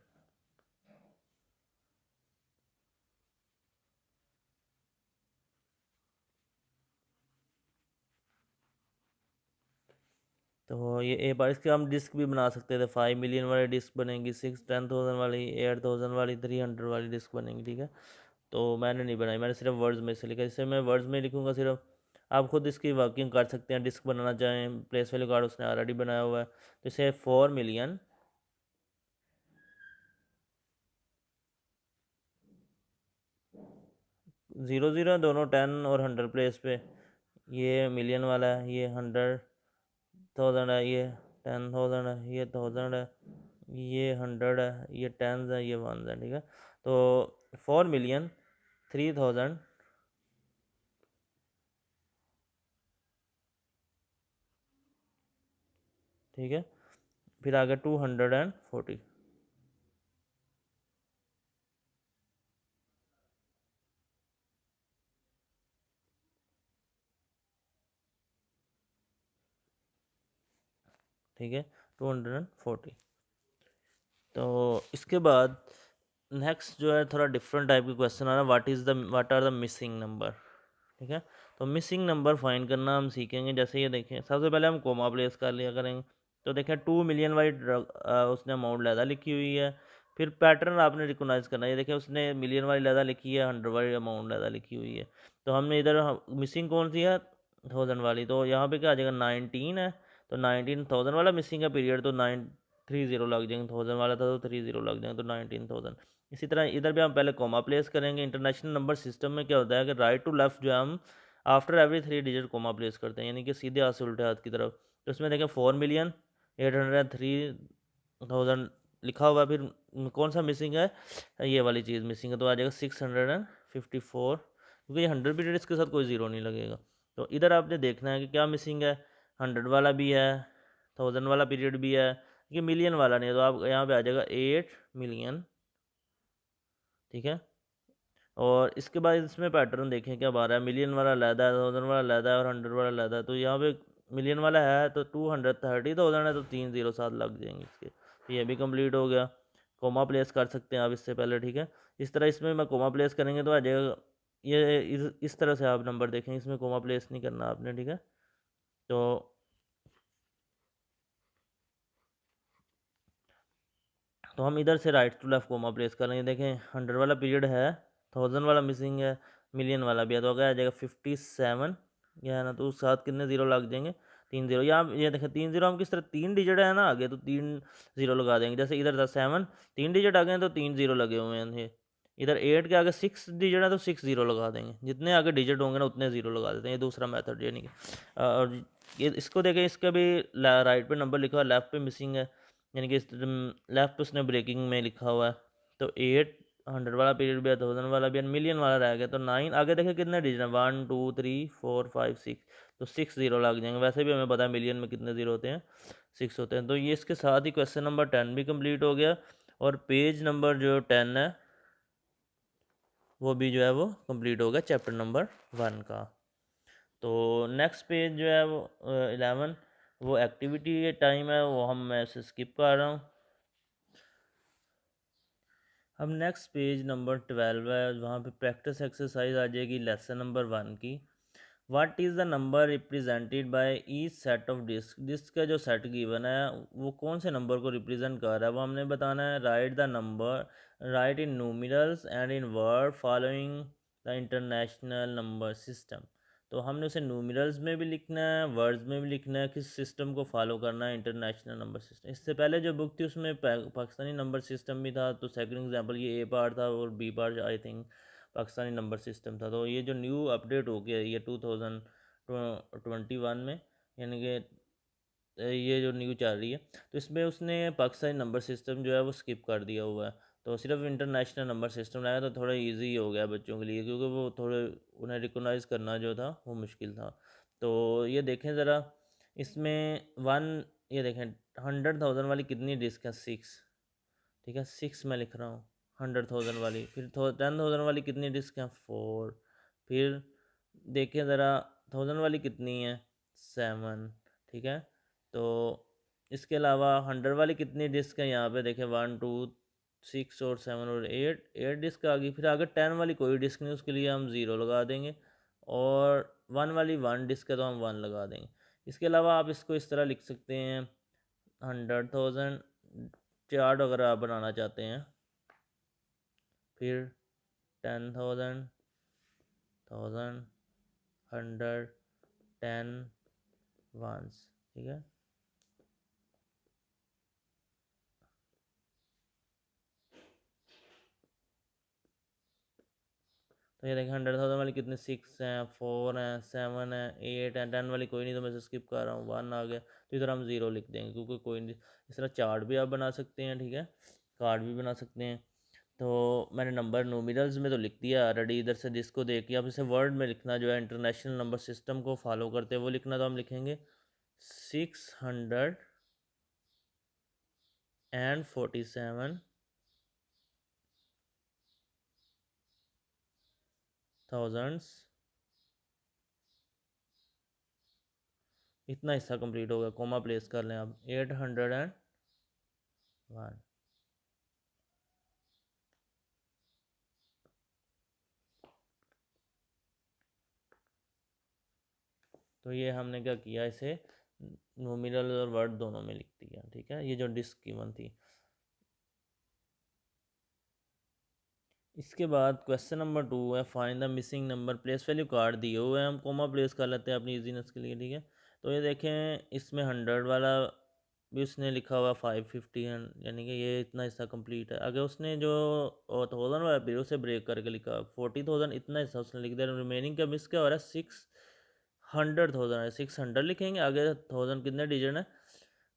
तो ये एक बार इसके हम डिस्क भी बना सकते थे, 5 मिलियन वाली डिस्क बनेगी, 6 10,000 वाली, 8,000 वाली, 300 वाली डिस्क बनेगी, ठीक है। तो मैंने नहीं बनाई, मैंने सिर्फ वर्ड्स में से लिखा, इससे मैं वर्ड्स में लिखूंगा सिर्फ। आप खुद इसकी वर्किंग कर सकते हैं, डिस्क बनाना चाहें, प्लेस वैल्यू कार्ड उसने ऑलरेडी बनाया हुआ है। तो इसे 4 मिलियन, 0 0 दोनों 10 और 100 प्लेस पे, ये मिलियन वाला है, ये 100,000 है, ये 10,000 है, ये 1000 है, ये 100 है, ये 10 है, ये 1 है, ठीक है। तो 4 मिलियन 3,000, ठीक है। फिर आगे 240, ठीक है, 240। तो इसके बाद नेक्स्ट जो है थोड़ा डिफरेंट टाइप के क्वेश्चन आ रहा है, what are the missing number. ठीक है, तो मिसिंग नंबर फाइंड करना हम सीखेंगे। जैसे ये देखें, सबसे पहले हम कोमा प्लेस कर लिया करेंगे। तो देखें 2 मिलियन वाली उसने अमाउंट लैदा लिखी हुई है। फिर पैटर्न आपने रिकोगनाइज करना है। ये देखें उसने मिलियन वाली लैदा लिखी है, 100 वाली अमाउंट लैदा लिखी हुई है। तो हमने इधर मिसिंग कौन सी है, 1000 वाली। तो यहाँ पे क्या आ जाएगा, 19 है। तो 19,000 वाला मिसिंग है पीरियड, तो 930 लग जाएंगे। 1000 वाला था तो 30 लग जाएंगे, तो 19,000। इसी तरह इधर भी हम पहले कॉमा प्लेस करेंगे। इंटरनेशनल नंबर सिस्टम में क्या होता है कि राइट टू लेफ्ट जो है हम after every 3 digit comma place करते हैं, यानी कि सीधे हाथ से उल्टे हाथ की तरफ। तो इसमें देखें 4,803,000 लिखा हुआ है। फिर कौन सा मिसिंग है, ये वाली चीज़ मिसिंग है, तो आ जाएगा 654, क्योंकि ये 100 पीरियड, इसके साथ कोई ज़ीरो नहीं लगेगा। तो इधर आपने देखना है कि क्या मिसिंग है, 100 वाला भी है, 1000 वाला पीरियड भी है, कि मिलियन वाला नहीं है। तो आप यहाँ पे आ जाएगा 8 मिलियन। ठीक है, और इसके बाद इसमें पैटर्न देखें क्या आ रहा है, मिलियन वाला लैदा है, 1000 वाला लैदा है, और 100 वाला लैदा है। तो यहाँ पे मिलियन वाला है तो 230,000 है, तो 3 जीरो साथ लग जाएंगे इसके। तो ये भी कंप्लीट हो गया। कोमा प्लेस कर सकते हैं आप इससे पहले। ठीक है, इस तरह इसमें मैं कोमा प्लेस करेंगे तो आ जाएगा ये, इस तरह से आप नंबर देखें, इसमें कोमा प्लेस नहीं करना आपने। ठीक है, तो हम इधर से right to left comma place करेंगे। देखें 100 वाला पीरियड है, 1000 वाला मिसिंग है, मिलियन वाला भी है। तो क्या आ जाएगा 57, यह है ना, तो उस साथ कितने ज़ीरो लग जाएंगे, 3 जीरो। यहाँ ये देखें 3 जीरो, हम किस तरह 3 डिजिट है ना आगे, तो 3 जीरो लगा देंगे। जैसे इधर था 7, 3 डिजिट आ गए हैं तो 3 जीरो लगे हुए हैं। इधर 8 के आगे 6 डिजिट है तो 6 जीरो लगा देंगे। जितने आगे डिजिट होंगे ना उतने ज़ीरो लगा देते हैं। ये दूसरा मेथड, यानी कि और ये इसको देखें, इसका भी राइट पे नंबर लिखा हुआ है, लेफ्ट पे मिसिंग है, यानी कि लेफ्ट उसने ब्रेकिंग में लिखा हुआ है। तो 800 वाला पीरियड भी है, 1000 वाला भी है, मिलियन वाला रह गया। तो 9 आगे देखे कितने डिजिट हैं, 1 2 3 4 5 6, तो 6 जीरो लग जाएंगे। वैसे भी हमें पता है मिलियन में कितने जीरो होते हैं, 6 होते हैं। तो ये इसके साथ ही क्वेश्चन नंबर 10 भी कंप्लीट हो गया, और पेज नंबर जो 10 है वो भी जो है वो कंप्लीट हो गया, चैप्टर नंबर 1 का। तो नेक्स्ट पेज जो है वो 11, वो एक्टिविटी टाइम है, वो मैं इसे स्किप कर रहा हूँ। अब नेक्स्ट पेज नंबर 12 है, वहाँ पे प्रैक्टिस एक्सरसाइज आ जाएगी लेसन नंबर 1 की। What is the number represented by each set of disc. Disc का जो सेट गिवन है वो कौन से नंबर को रिप्रेजेंट कर रहा है, वो हमने बताना है। Right the number, right in numerals and in word following the international number system. तो हमने उसे न्यूमेरल्स में भी लिखना है, वर्ड्स में भी लिखना है, किस सिस्टम को फॉलो करना है, इंटरनेशनल नंबर सिस्टम। इससे पहले जो बुक थी उसमें पाकिस्तानी नंबर सिस्टम भी था। तो सेकंड एग्जांपल ये ए पार्ट था, और B part I think Pakistani number system था। तो ये जो न्यू अपडेट हो गया ये 2021 में, यानी कि ये जो न्यू चल रही है, तो इसमें उसने पाकिस्तानी नंबर सिस्टम जो है वो स्किप कर दिया हुआ है। तो सिर्फ इंटरनेशनल नंबर सिस्टम लाया, तो थोड़ा इजी हो गया बच्चों के लिए, क्योंकि वो थोड़े उन्हें रिकोगनाइज़ करना जो था वो मुश्किल था। तो ये देखें ज़रा, इसमें वन, ये देखें 100,000 वाली कितनी डिस्क है, 6। ठीक है, 6 मैं लिख रहा हूँ, 100,000 वाली। फिर 10,000 वाली कितनी डिस्क है, 4। फिर देखिए ज़रा 1000 वाली कितनी है, 7। ठीक है, तो इसके अलावा 100 वाली कितनी डिस्क है, यहाँ पे देखें 1 2 6 और 7 और 8 डिस्क आ गई। फिर आगे 10 वाली कोई डिस्क नहीं, उसके लिए हम ज़ीरो लगा देंगे। और 1 वाली 1 डिस्क है तो हम 1 लगा देंगे। इसके अलावा आप इसको इस तरह लिख सकते हैं, 100,000 चार्ट अगर आप बनाना चाहते हैं, फिर 10,000, 1000, 100, 10 वंस। ठीक है, तो ये देखें 100,000 वाली कितने, 6 हैं, 4 हैं, 7 हैं, 8 हैं, 10 वाली कोई नहीं, तो मैं इसे स्किप कर रहा हूँ, 1 आ गया। तो इधर हम ज़ीरो लिख देंगे, क्योंकि कोई नहीं। इस तरह चार्ट भी आप बना सकते हैं। ठीक है, कार्ड भी बना सकते हैं। तो मैंने नंबर नोमिनल्स में तो लिख दिया ऑलरेडी। इधर से जिसको देख के आप इसे वर्ड में लिखना, जो है इंटरनेशनल नंबर सिस्टम को फॉलो करते हैं वो लिखना। तो हम लिखेंगे 647 थाउजेंड्स, इतना हिस्सा कंप्लीट हो गया। कोमा प्लेस कर लें आप, 801। तो ये हमने क्या किया, इसे नोमिनल और वर्ड दोनों में लिख दिया। ठीक है, ये जो डिस्क गिवन थी। इसके बाद क्वेश्चन नंबर 2 है, find the missing number. Place value card दिए हुए हैं, हम कोमा प्लेस कर लेते हैं अपनी इजीनेस के लिए। ठीक है, तो ये देखें इसमें 100 वाला भी उसने लिखा हुआ 550 यानी कि ये इतना हिस्सा कंप्लीट है। अगर उसने जो 1000 वाला पीरियड उसे ब्रेक करके लिखा 40,000, इतना हिस्सा उसने लिख दिया। रिमेनिंग का मिस क्या हो रहा है, 600,000 है, 600 लिखेंगे, आगे 1000 कितने डिजिट है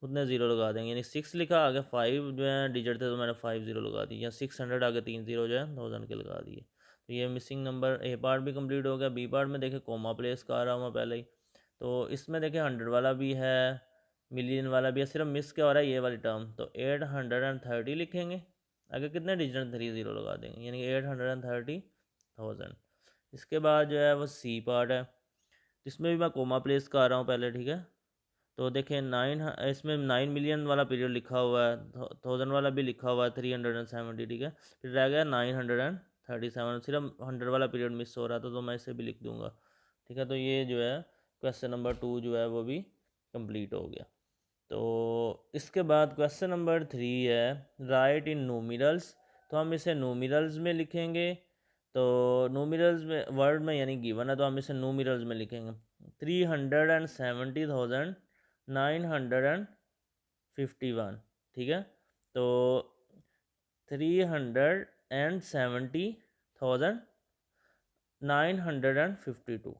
उतने ज़ीरो लगा देंगे। यानी 6 लिखा, आगे 5 जो है डिजिट थे तो मैंने 5 ज़ीरो लगा दी, या 600 आगे 3 ज़ीरो जो है 1000 के लगा दिए। तो ये मिसिंग नंबर ए पार्ट भी कंप्लीट हो गया। बी पार्ट में देखे कोमा प्लेस का आ रहा हूँ मैं पहले ही, तो इसमें देखे 100 वाला भी है, मिलियन वाला भी है, सिर्फ मिस क्या हो रहा है ये वाली टर्म। तो 830 लिखेंगे, आगे कितने डिजिट 3 ज़ीरो लगा देंगे, यानी 830,000। इसके बाद जो है वो सी पार्ट है, इसमें भी मैं कोमा प्लेस का आ रहा हूँ पहले। ठीक है, तो देखें 9, इसमें 9 मिलियन वाला पीरियड लिखा हुआ है, 1000 वाला भी लिखा हुआ है 370। ठीक है, फिर रह गया 937, सिर्फ 100 वाला पीरियड मिस हो रहा था तो मैं इसे भी लिख दूंगा। ठीक है, तो ये जो है क्वेश्चन नंबर 2 जो है वो भी कंप्लीट हो गया। तो इसके बाद क्वेश्चन नंबर 3 है, राइट इन नोमिनल्स। तो हम इसे नोमिनल्स में लिखेंगे। तो नोमिनल्स में वर्ड में यानी गिवन है तो हम इसे नोमिनल्स में लिखेंगे। 370,951। ठीक है, तो 370,952।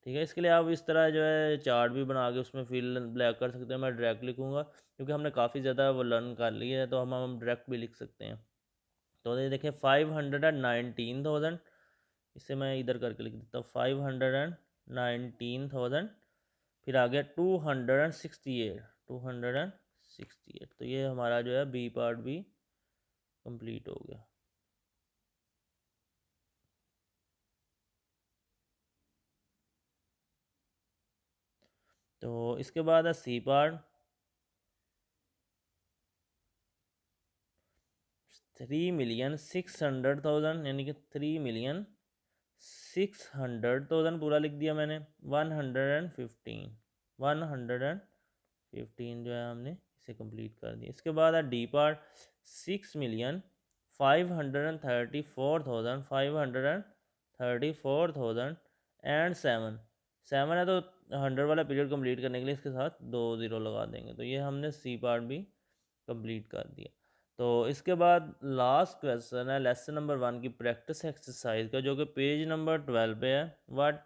ठीक है, इसके लिए आप इस तरह जो है चार्ट भी बना के उसमें फिल ब्लैक कर सकते हैं। मैं डायरेक्ट लिखूंगा क्योंकि हमने काफ़ी ज़्यादा वो लर्न कर लिया है, तो हम डायरेक्ट भी लिख सकते हैं। तो ये देखें 519,000, इसे मैं इधर करके लिख देता हूँ 519,000। फिर आ गया 268। तो ये हमारा जो है बी पार्ट भी कंप्लीट हो गया। तो इसके बाद है सी पार्ट। 3,600,000 यानी कि 3,600,000 पूरा लिख दिया मैंने। 115 जो है हमने इसे कंप्लीट कर दिया। इसके बाद है डी पार्ट, 6,534,534,000 है, तो 100 वाला पीरियड कंप्लीट करने के लिए इसके साथ 2 ज़ीरो लगा देंगे। तो ये हमने सी पार्ट भी कंप्लीट कर दिया। तो इसके बाद लास्ट क्वेश्चन है लेसन नंबर 1 की प्रैक्टिस एक्सरसाइज का, जो कि पेज नंबर 12 पे है। What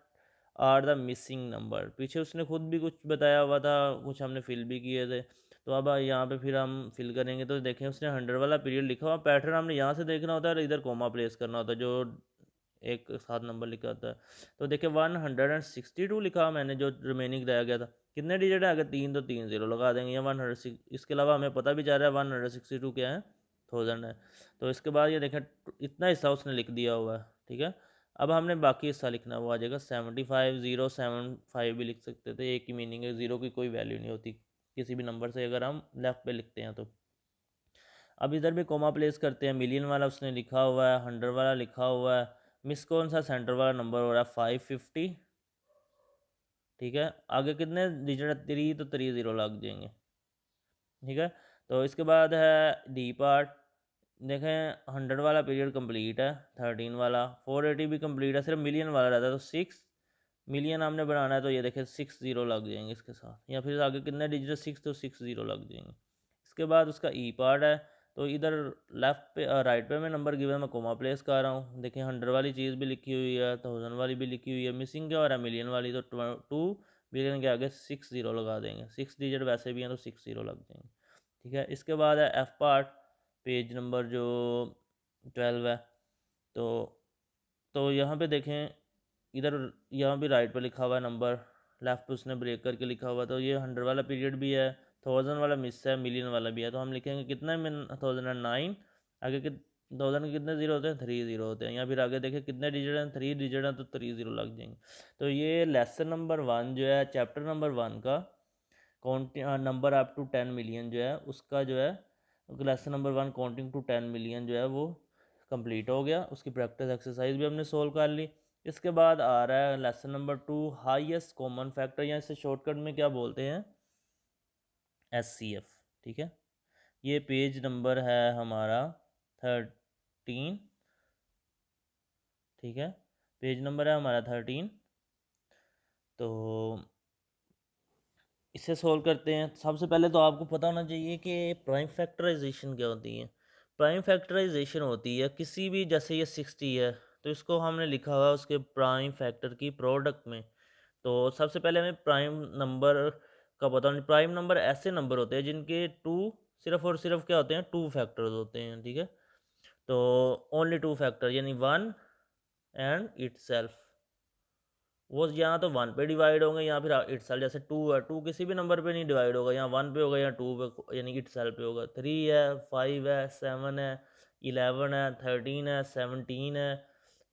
are the missing number. पीछे उसने खुद भी कुछ बताया हुआ था, कुछ हमने फिल भी किए थे। तो अब यहाँ पे फिर हम फिल करेंगे। तो देखें उसने 100 वाला पीरियड लिखा हुआ, पैटर्न हमने यहाँ से देखना होता है और इधर कोमा प्लेस करना होता है जो एक साथ नंबर लिखा होता है। तो देखिए 162 लिखा मैंने, जो रिमेनिंग रह गया था। कितने डिजिट है, अगर 3 तो 3 ज़ीरो लगा देंगे, या 106। इसके अलावा हमें पता भी चल रहा है 162 क्या है, 1000 है। तो इसके बाद ये देखें इतना हिस्सा उसने लिख दिया हुआ है। ठीक है, अब हमने बाकी हिस्सा लिखना, वो आ जाएगा 75,075 भी लिख सकते थे, एक ही मीनिंग है, ज़ीरो की कोई वैल्यू नहीं होती किसी भी नंबर से अगर हम लेफ़्ट पे लिखते हैं तो। अब इधर भी कोमा प्लेस करते हैं। मिलियन वाला उसने लिखा हुआ है, 100 वाला लिखा हुआ है, मिस कौन सा सेंटर वाला नंबर हो रहा है 550। ठीक है, आगे कितने डिजिट है, 3, तो 3 ज़ीरो लग जाएंगे। ठीक है, तो इसके बाद है डी पार्ट। देखें 100 वाला पीरियड कंप्लीट है, 13 वाला 480 भी कंप्लीट है, सिर्फ मिलियन वाला रहता है। तो 6 मिलियन हमने बनाना है, तो ये देखें 6 ज़ीरो लग जाएंगे इसके साथ, या फिर आगे कितने डिजिट 6, तो 6 ज़ीरो लग जाएंगे। इसके बाद उसका ई पार्ट है। तो इधर लेफ़्ट पे राइट पे में नंबर गिवन मैं कोमा प्लेस कर रहा हूँ। देखिए 100 वाली चीज़ भी लिखी हुई है, 1000 वाली भी लिखी हुई है, मिसिंग क्या हो रहा है मिलियन वाली। तो 2 मिलियन के आगे 6 ज़ीरो लगा देंगे, 6 डिजिट वैसे भी हैं तो 6 ज़ीरो लग जाएंगे। ठीक है, इसके बाद है एफ पार्ट, पेज नंबर जो 12 है। तो यहाँ पे देखें इधर, यहाँ भी राइट पे लिखा हुआ है नंबर, लेफ़्ट पे उसने ब्रेक करके लिखा हुआ। तो ये 100 वाला पीरियड भी है, 1000 वाला मिस है, मिलियन वाला भी है। तो हम लिखेंगे कितना में 1009, आगे कि 1000 के कितने ज़ीरो होते हैं, 3 ज़ीरो होते हैं। या फिर आगे देखें कितने डिजिट हैं, 3 डिजिट हैं, तो 3 ज़ीरो लग जाएंगे। तो ये लेसन नंबर 1 जो है, चैप्टर नंबर 1 का count number up to 10 million जो है उसका जो है, lesson number 1 counting to 10 million जो है वो कंप्लीट हो गया। उसकी प्रैक्टिस एक्सरसाइज भी हमने सोल्व कर ली। इसके बाद आ रहा है lesson number 2, highest common factor, या इसे शॉर्टकट में क्या बोलते हैं, HCF। ठीक है, ये पेज नंबर है हमारा 13। ठीक है, पेज नंबर है हमारा 13। तो इसे सोल्व करते हैं। सबसे पहले तो आपको पता होना चाहिए कि प्राइम फैक्टराइजेशन क्या होती है। प्राइम फैक्टराइजेशन होती है किसी भी, जैसे ये 60 है तो इसको हमने लिखा हुआ है उसके प्राइम फैक्टर की प्रोडक्ट में। तो सबसे पहले हमें प्राइम नंबर का पता होना। प्राइम नंबर ऐसे नंबर होते हैं जिनके टू, सिर्फ और सिर्फ क्या होते हैं, टू फैक्टर्स होते हैं। ठीक है, तो ओनली टू फैक्टर, यानी वन एंड इट सेल्फ, वो यहाँ तो वन पे डिवाइड होंगे या फिर इट सेल्फ। जैसे टू है, टू किसी भी नंबर पे नहीं डिवाइड होगा, यहाँ वन पे होगा या टू पे, यानी इट सेल्फ पे होगा। 3 है, 5 है, 7 है, 11 है, 13 है, 17 है।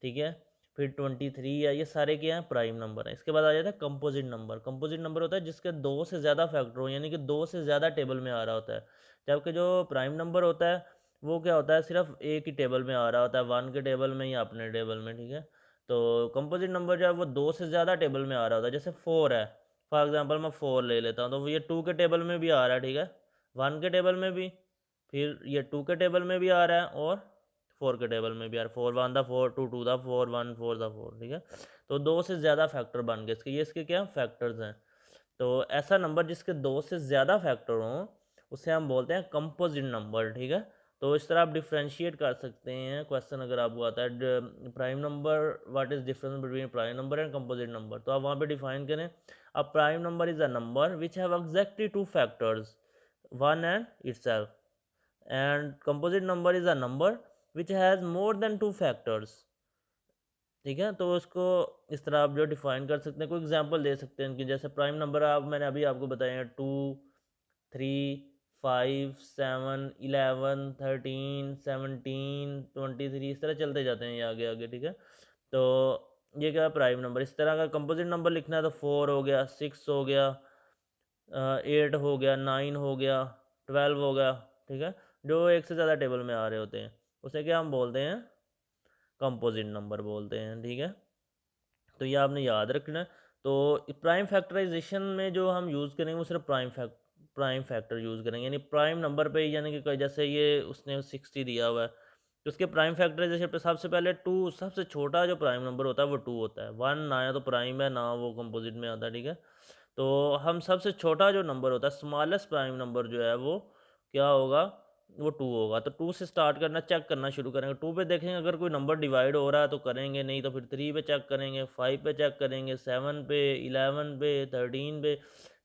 ठीक है, फिर 23 है, ये सारे क्या हैं, प्राइम नंबर हैं। इसके बाद आ जाता है कंपोजिट नंबर। कंपोजिट नंबर होता है जिसके दो से ज़्यादा फैक्टर हो, यानी कि दो से ज़्यादा टेबल में आ रहा होता है। जबकि जो प्राइम नंबर होता है वो क्या होता है, सिर्फ एक ही टेबल में आ रहा होता है, वन के टेबल में या अपने टेबल में। ठीक है, तो कंपोजिट नंबर जो है वो दो से ज़्यादा टेबल में आ रहा होता है। जैसे 4 है, फॉर एग्जांपल मैं 4 ले लेता हूँ, तो ये 2 के टेबल में भी आ रहा है। ठीक है, 1 के टेबल में भी, फिर ये 2 के टेबल में भी आ रहा है और 4 के टेबल में भी आ रहा है। 4 1 द 4, 2 2 द 4, 1 4 द 4। ठीक है, तो दो से ज़्यादा फैक्टर बन गए इसके, ये इसके क्या फैक्टर्स हैं। तो ऐसा नंबर जिसके दो से ज़्यादा फैक्टर हों उसे हम बोलते हैं कंपोजिट नंबर। ठीक है, तो इस तरह आप डिफ्रेंशिएट कर सकते हैं। क्वेश्चन अगर आपको आता है prime number, what is difference between prime number and composite number, तो आप वहाँ पे डिफाइन करें। A prime number is a number which have exactly two factors, one and itself, and composite number is a number which has more than two factors. ठीक है, तो उसको इस तरह आप जो डिफाइन कर सकते हैं। कोई एग्जांपल दे सकते हैं कि जैसे प्राइम नंबर आप, मैंने अभी आपको बताया 2, 3, 5, 7, 11, 13, 17, 23, इस तरह चलते जाते हैं ये आगे आगे। ठीक है, तो ये क्या है, प्राइम नंबर। इस तरह का कंपोजिट नंबर लिखना है तो 4 हो गया, 6 हो गया, 8 हो गया, 9 हो गया, 12 हो गया। ठीक है, जो एक से ज़्यादा टेबल में आ रहे होते हैं उसे क्या हम बोलते हैं, कंपोजिट नंबर बोलते हैं। ठीक है, तो ये आपने याद रखना है। तो प्राइम फैक्टराइजेशन में जो हम यूज़ करेंगे वो सिर्फ प्राइम फैक्टर यूज़ करेंगे, यानी प्राइम नंबर पे, यानी कि जैसे ये उसने 60 दिया हुआ है तो उसके प्राइम फैक्टराइजेशन पे सबसे पहले टू, सबसे छोटा जो प्राइम नंबर होता है वो टू होता है। वन ना या तो प्राइम है ना वो कंपोजिट में आता है। ठीक है, तो हम सबसे छोटा जो नंबर होता है, स्मॉलेस्ट प्राइम नंबर जो है वो क्या होगा, वो टू होगा। तो टू से स्टार्ट करना, चेक करना शुरू करेंगे। टू पे देखेंगे अगर कोई नंबर डिवाइड हो रहा है तो करेंगे, नहीं तो फिर 3 पे चेक करेंगे, 5 पे चेक करेंगे, 7 पे, 11 पे, 13 पे।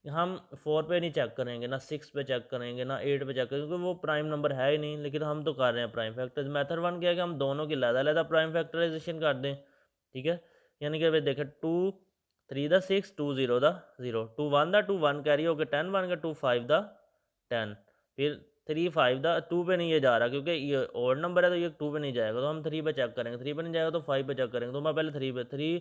हम 4 पे नहीं चेक करेंगे, ना 6 पे चेक करेंगे, ना 8 पे चेक करेंगे, क्योंकि वो प्राइम नंबर है ही नहीं। लेकिन हम तो कर रहे हैं प्राइम फैक्टर। मेथड वन क्या है कि हम दोनों की अलग-अलग प्राइम फैक्टराइजेशन कर दें। ठीक है, यानी कि भाई देखें 2 3 द 6, 2 0 द 0, 2 1 द 2 1 कैरी होकर 10 बन गया, 2 5 द 10, फिर 3 5 द 2 पे नहीं ये जा रहा क्योंकि ये और नंबर है तो ये 2 पे नहीं जाएगा, तो हम 3 पे चेक करेंगे। 3 पे नहीं जाएगा तो 5 पे चेक करेंगे। तो मैं पहले 3 पे, 3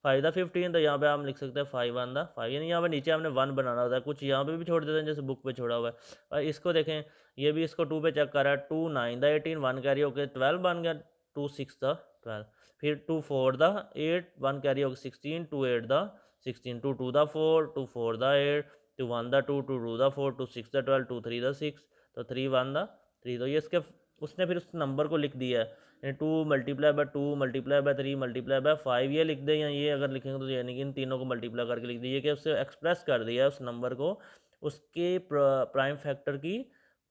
5 द 15, तो यहाँ पे हम लिख सकते हैं 5 1 द 5, यानी यहाँ पे नीचे हमने 1 बनाना होता है। कुछ यहाँ पे भी छोड़ देते हैं जैसे बुक पे छोड़ा हुआ है। और इसको देखें, ये भी इसको 2 पे चेक कर रहा है, 2 9 द 18, 1 कैरी होकर 12 बन गया, 2 6 द 12, फिर 2 4 द 8, 1 कैरी होकर 16, 2 8 the 16, 2 2 the 4, 2 4 the 8, 2 1 the 2, 2 2 the 4, 2 6 the 12, 2 3 the 6, तो 3 1 द 3। तो ये इसके, उसने फिर उस नंबर को लिख दिया है, यानी 2 multiply by 2 multiply by 3 multiply by 5, ये लिख दें, या ये अगर लिखेंगे तो यानी कि इन तीनों को मल्टीप्लाई करके लिख दीजिए कि उससे एक्सप्रेस कर दिया है उस नंबर को उसके प्राइम फैक्टर की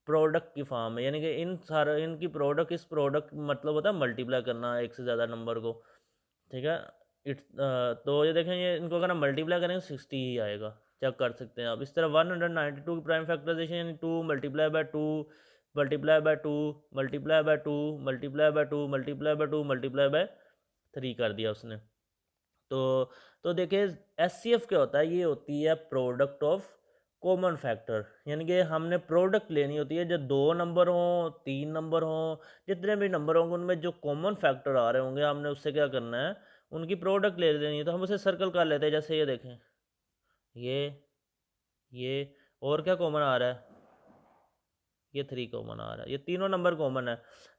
प्रोडक्ट की फॉर्म में। यानी कि इन सारे, इनकी प्रोडक्ट, इस प्रोडक्ट मतलब होता है मल्टीप्लाई करना एक से ज़्यादा नंबर को। ठीक है, इट्स तो ये देखें, ये इनको अगर हम मल्टीप्लाई करेंगे 60 ही आएगा। चेक कर सकते हैं आप। इस तरह 192 की प्राइम फैक्टराइजेशन, यानी 2 multiply by 2 multiply by 2 multiply by 2 multiply by 2 multiply by 2 multiply by 3 कर दिया उसने। तो देखिए HCF क्या होता है, ये होती है प्रोडक्ट ऑफ कॉमन फैक्टर, यानी कि हमने प्रोडक्ट लेनी होती है। जब दो नंबर हों, तीन नंबर हों, जितने भी नंबर होंगे उनमें जो कॉमन फैक्टर आ रहे होंगे हमने उससे क्या करना है, उनकी प्रोडक्ट ले लेनी है। तो हम उसे सर्कल कर लेते हैं। जैसे ये देखें, ये और क्या कॉमन आ रहा है, ये 3 कॉमन आ रहा है, ये तीनों नंबर कॉमन है।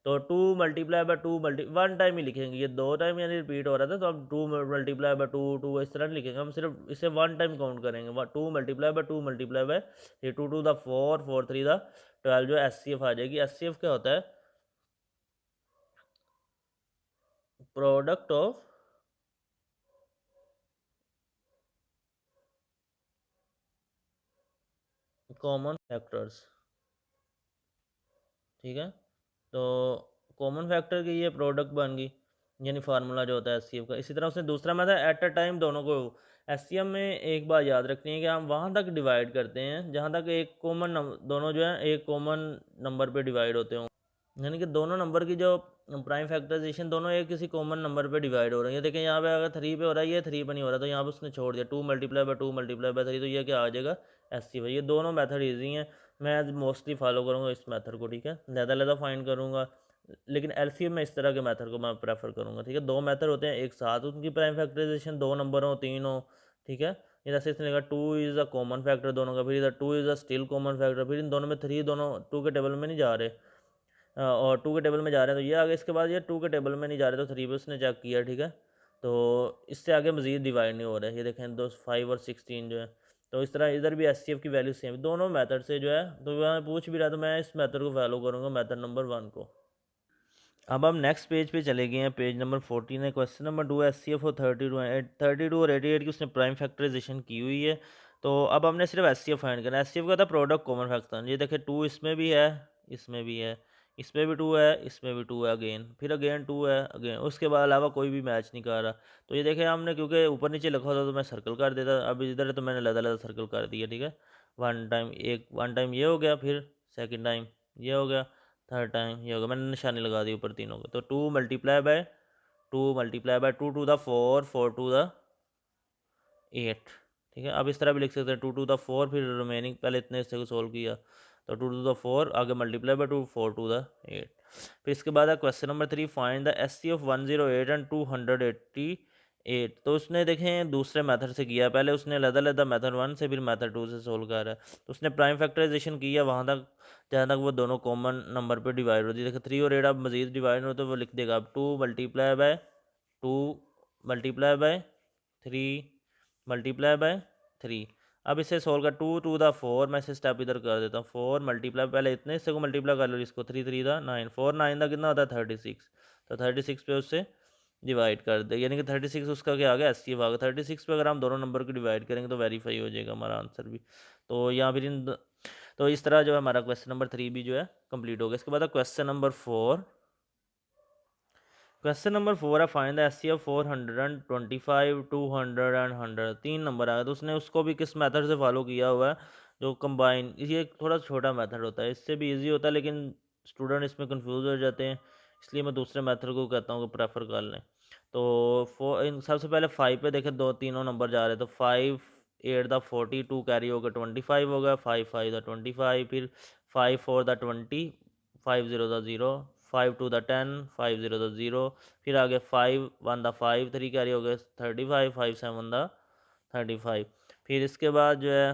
तो 2 मल्टीप्लाई बाय 2 वन टाइम ही लिखेंगे, ये 2 टाइम यानी रिपीट हो रहा था, तो हम 2 मल्टीप्लाई बाय 2 2 इस तरह नहीं लिखेंगे, हम सिर्फ इसे वन टाइम काउंट करेंगे। 2 मल्टीप्लाई बाय 2 मल्टीप्लाई बाय ये 2 टू द 4 4 3 द 12 जो एस सी एफ आ जाएगी। एस सी एफ क्या होता है? प्रोडक्ट ऑफ कॉमन फैक्टर्स, ठीक है। तो कॉमन फैक्टर की ये प्रोडक्ट बन गई, यानी फार्मूला जो होता है एस का। इसी तरह उसने दूसरा मेथड एट अ टाइम दोनों को। एस में एक बात याद रखनी है कि हम वहाँ तक डिवाइड करते हैं जहाँ तक एक कॉमन दोनों जो है एक कॉमन नंबर पे डिवाइड होते हों, यानी कि दोनों नंबर की जो प्राइम फैक्टराइजेशन दोनों एक किसी कॉमन नंबर पे डिवाइड हो रही है। देखें यहाँ पे अगर 3 पे हो रहा है, ये 3 पे नहीं हो रहा, तो यहाँ पे उसने छोड़ दिया 2 मल्टीप्लाई बाय 2 मल्टीप्लाई बाय 3, तो ये क्या आ जाएगा? S C. ये दोनों मेथड ईजी हैं, मैं मोस्टली फॉलो करूँगा इस मेथड को, ठीक है। ज़्यादा फाइंड करूँगा, लेकिन एलसीएम में इस तरह के मेथड को मैं प्रेफर करूँगा, ठीक है। दो मेथड होते हैं एक साथ, उनकी प्राइम फैक्टराइजेशन 2 नंबर हो 3 हो, ठीक है। ये जैसे इसने लिखा 2 इज़ अ कॉमन फैक्टर दोनों का, फिर इधर 2 is a still common factor, फिर इन दोनों में 3, दोनों 2 के टेबल में नहीं जा रहे, और 2 के टेबल में जा रहे हैं, तो ये आगे इसके बाद ये 2 के टेबल में नहीं जा रहे, तो 3 पे उसने चेक किया, ठीक है। तो इससे आगे मज़ीद डिवाइड नहीं हो रहा है, ये देखें 2 5 और 16 जो है। तो इस तरह इधर भी एस की वैल्यू सेम, दोनों मेथड से जो है। तो मैं पूछ भी रहा, तो मैं इस मेथड को फॉलो करूँगा, मेथड नंबर 1 को। अब हम नेक्स्ट पेज पे चले गए हैं, पेज नंबर 14 है। Question number 2 S C F और 32 और 88 की उसने प्राइम फैक्टराइजेशन की हुई है। तो अब हमने सिर्फ एस सी एफ फाइंड करना है। एस सी एफ का था प्रोडक्ट कॉमन फैक्टर, ये देखिए 2 इसमें भी है, इसमें भी है, इसमें भी 2 है, इसमें भी 2 है, अगेन फिर अगेन 2 है, अगेन उसके बाद अलावा कोई भी मैच नहीं कर रहा। तो ये देखें हमने, क्योंकि ऊपर नीचे लिखा होता तो मैं सर्कल कर देता, अब इधर है तो मैंने लदा लदा सर्कल कर दिया, ठीक है। वन टाइम ये हो गया, फिर सेकेंड टाइम ये हो गया, थर्ड टाइम ये होगा, मैंने निशानी लगा दी ऊपर तीनों को। तो 2 multiply by 2 to the 4 4 to the 8, ठीक है। अब इस तरह भी लिख सकते हैं 2 टू द 4, फिर रिमेनिंग पहले इतने हिस्से को सोल्व किया, तो 2 टू द 4 आगे मल्टीप्लाई बाय 2 4 टू द 8। फिर इसके बाद है question number 3, find the S C of 108 and 288। तो उसने देखें दूसरे मेथड से किया, पहले उसने अलग मेथड 1 से फिर मेथड 2 से सोल्व कर रहा है। तो उसने प्राइम फैक्टराइजेशन किया वहाँ तक जहाँ तक वो दोनों कॉमन नंबर पे डिवाइड होती है। देखो 3 और 8 अब मजीद डिवाइड हो, तो वो लिख देगा अब 2 multiply by 2 multiply by 3 multiply by 3। अब इसे सोल्व कर 2 टू द 4, मैं इसे स्टेप इधर कर देता हूँ, 4 मल्टीप्लाई, पहले इतने हिस्से को मल्टीप्लाई कर लो, इसको 3 3 दा 9, 4 9 दा कितना होता है 36। तो 36 पे उससे डिवाइड कर दे, यानी कि 36 उसका क्या आ गया? एस सी आ गया। 36 पे अगर हम दोनों नंबर को डिवाइड करेंगे तो वेरीफाई हो जाएगा हमारा आंसर भी। तो यहाँ फिर तो इस तरह जो है हमारा क्वेश्चन नंबर 3 भी जो है कंप्लीट हो गया। इसके बाद क्वेश्चन नंबर 4। क्वेश्चन नंबर 4 है, find the S C of 425 200 and 100। 3 number आया, तो उसने उसको भी किस मेथड से फॉलो किया हुआ है? जो कंबाइन, ये थोड़ा छोटा मेथड होता है, इससे भी इजी होता है, लेकिन स्टूडेंट इसमें कंफ्यूज हो जाते हैं, इसलिए मैं दूसरे मेथड को कहता हूँ कि प्रेफर कर लें। तो सबसे पहले 5 पे देखें, दो तीनों नंबर जा रहे हैं, तो 5 8 द 42 कैरी होगा 25 होगा, 5 5 द 25, फिर 5 4 द 20, 5 0 द 0, 5 2 द 10, 5 0 द 0, फिर आगे 5 1 द 5, 3 कैरी हो गए 35, 5 7 द 35। फिर इसके बाद जो है